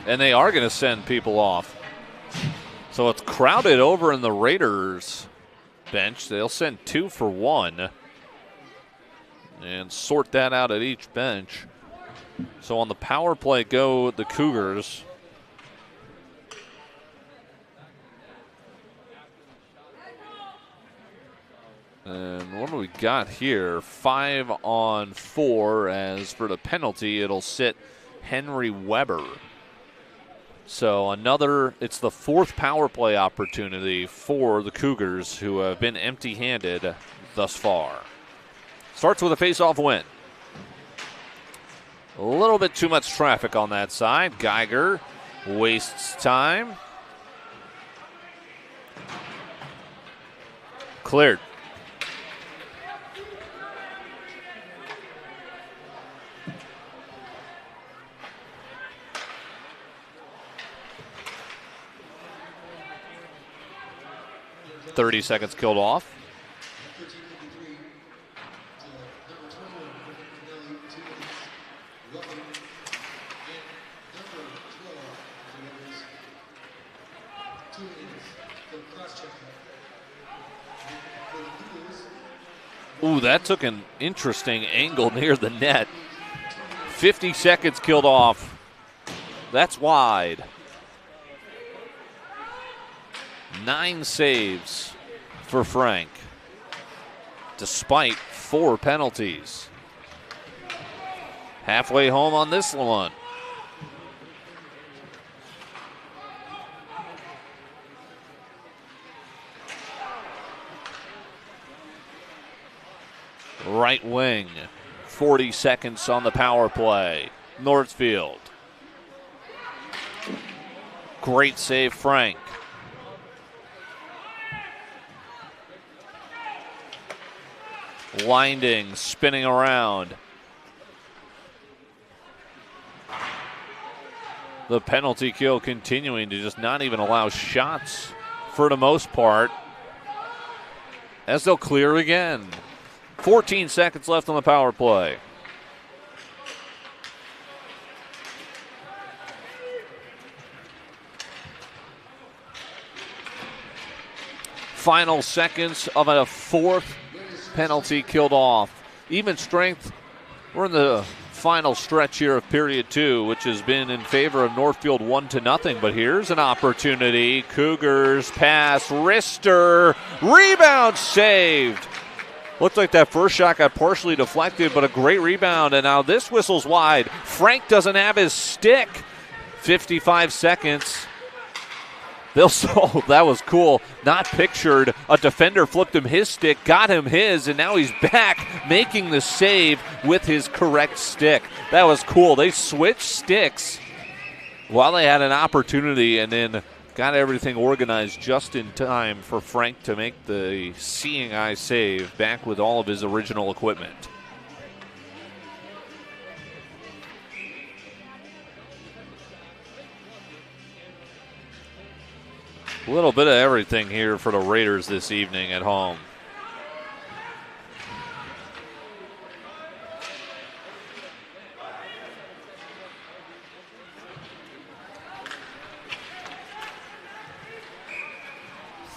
And they are going to send people off. So it's crowded over in the Raiders bench. They'll send 2 for 1 and sort that out at each bench. So on the power play go the Cougars. And what do we got here? 5 on 4. As for the penalty, it'll sit Henry Weber. So it's the 4th power play opportunity for the Cougars, who have been empty-handed thus far. Starts with a face-off win. A little bit too much traffic on that side. Geiger wastes time. Cleared. .30 seconds killed off. Ooh, that took an interesting angle near the net. 50 seconds killed off. That's wide. 9 saves for Frank, despite 4 penalties. Halfway home on this one. Right wing, 40 seconds on the power play. Northfield. Great save, Frank. Winding, spinning around. The penalty kill continuing to just not even allow shots for the most part, as they'll clear again. 14 seconds left on the power play. Final seconds of a 4th penalty killed off. Even strength. We're in the final stretch here of period 2, which has been in favor of Northfield 1-0. But here's an opportunity. Cougars pass. Wrister. Rebound saved. Looked like that first shot got partially deflected, but a great rebound. And now this whistle's wide. Frank doesn't have his stick. 55 seconds. That was cool. Not pictured. A defender flipped him his stick, got him his, and now he's back making the save with his correct stick. That was cool. They switched sticks while they had an opportunity, and then got everything organized just in time for Frank to make the seeing eye save back with all of his original equipment. A little bit of everything here for the Raiders this evening at home.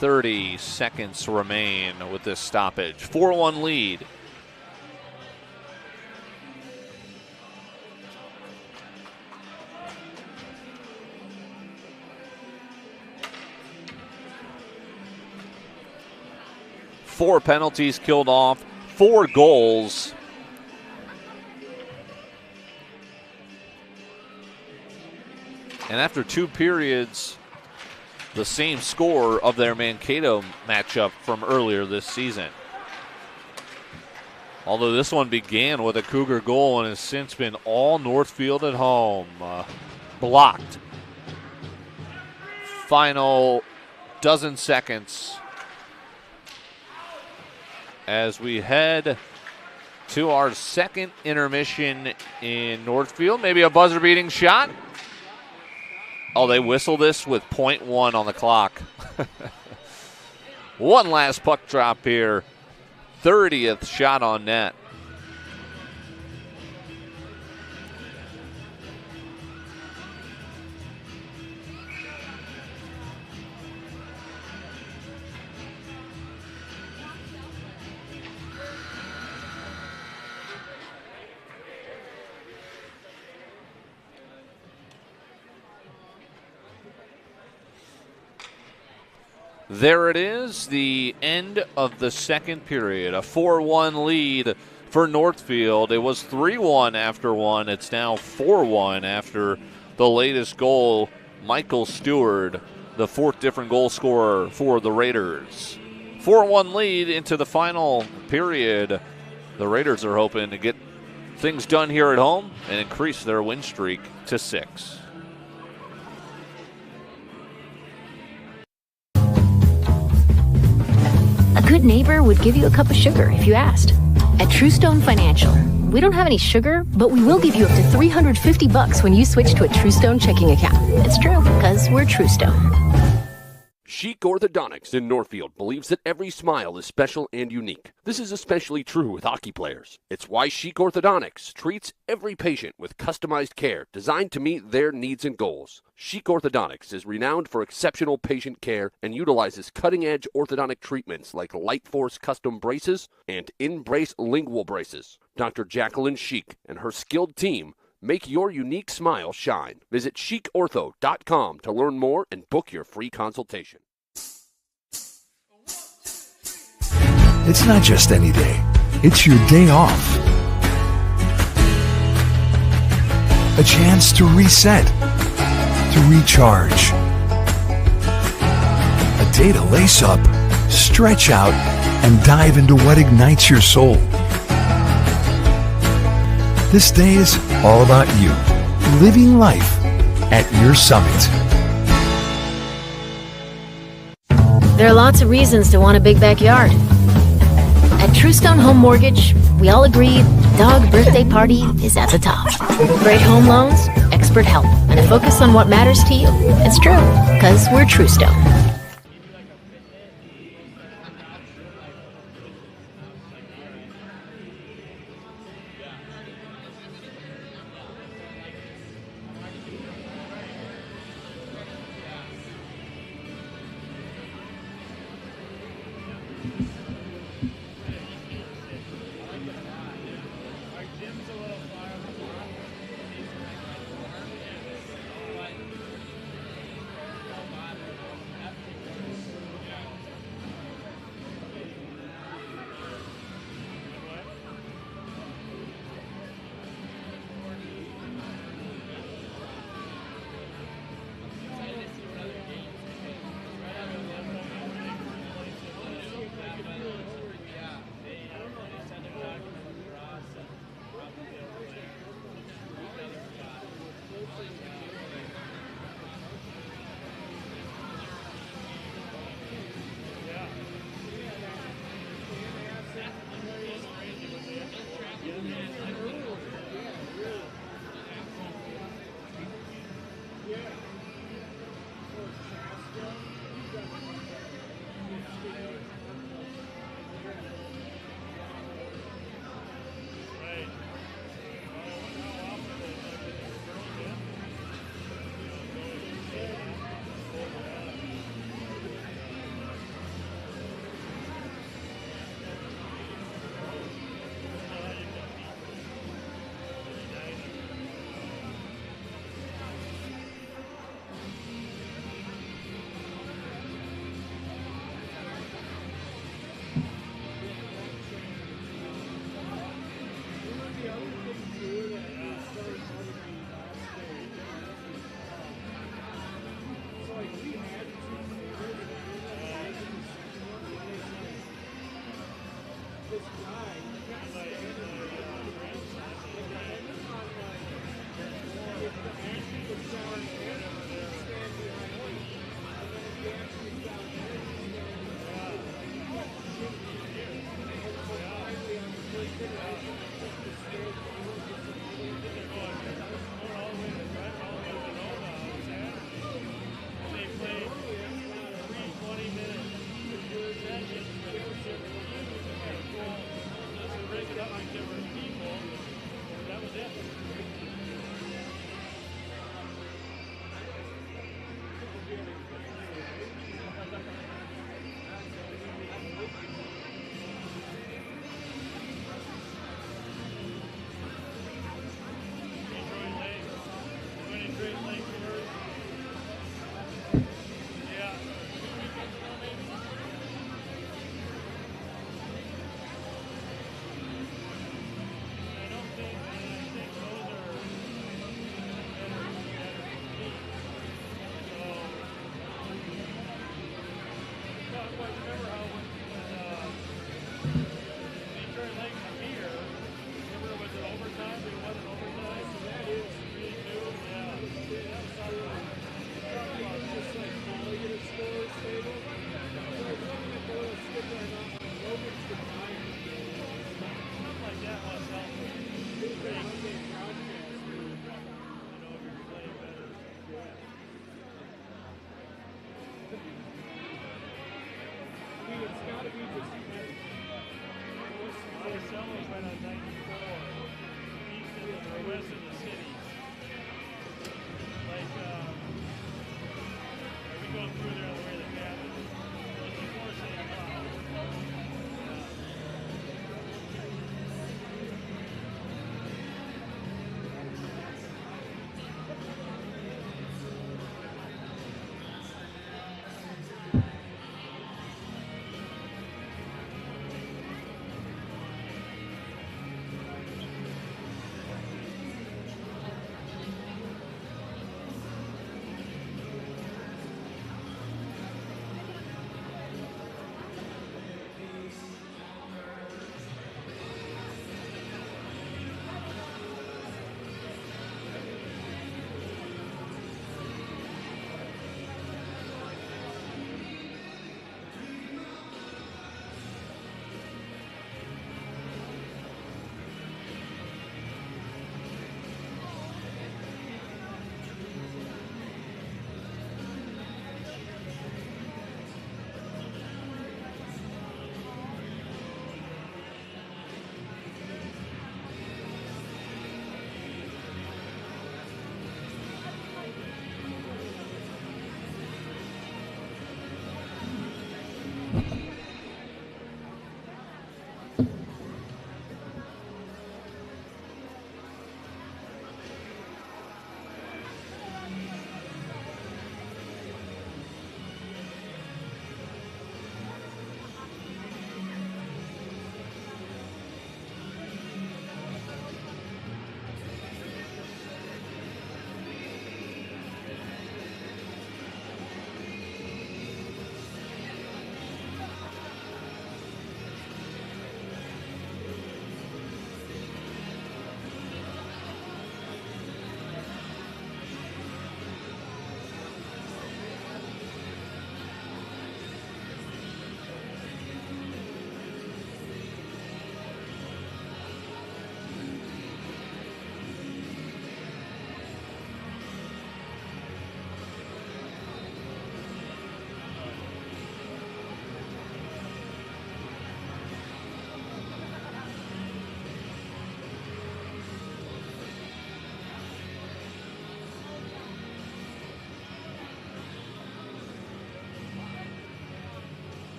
.30 seconds remain with this stoppage. 4-1 lead. Four penalties killed off, 4 goals. And after 2 periods, the same score of their Mankato matchup from earlier this season. Although this one began with a Cougar goal and has since been all Northfield at home. Blocked. Final dozen seconds as we head to our second intermission in Northfield. Maybe a buzzer-beating shot. Oh, they whistle this with .1 on the clock. One last puck drop here. 30th shot on net. There it is, the end of the second period. A 4-1 lead for Northfield. It was 3-1 after one. It's now 4-1 after the latest goal. Michael Stewart, the 4th different goal scorer for the Raiders. 4-1 lead into the final period. The Raiders are hoping to get things done here at home and increase their win streak to 6. A good neighbor would give you a cup of sugar if you asked. At Truestone Financial, we don't have any sugar, but we will give you up to $350 when you switch to a Truestone checking account. It's true, because we're Truestone. Chic Orthodontics in Northfield believes that every smile is special and unique. This is especially true with hockey players. It's why Chic Orthodontics treats every patient with customized care designed to meet their needs and goals. Chic Orthodontics is renowned for exceptional patient care and utilizes cutting-edge orthodontic treatments like Light Force custom braces and in-brace lingual braces. Dr. Jacqueline Chic and her skilled team make your unique smile shine. Visit chicortho.com to learn more and book your free consultation. It's not just any day. It's your day off. A chance to reset, to recharge. A day to lace up, stretch out, and dive into what ignites your soul. This day is all about you, living life at your summit. There are lots of reasons to want a big backyard. At Truestone Home Mortgage, we all agree dog birthday party is at the top. Great home loans, expert help, and a focus on what matters to you. It's true, because we're Truestone.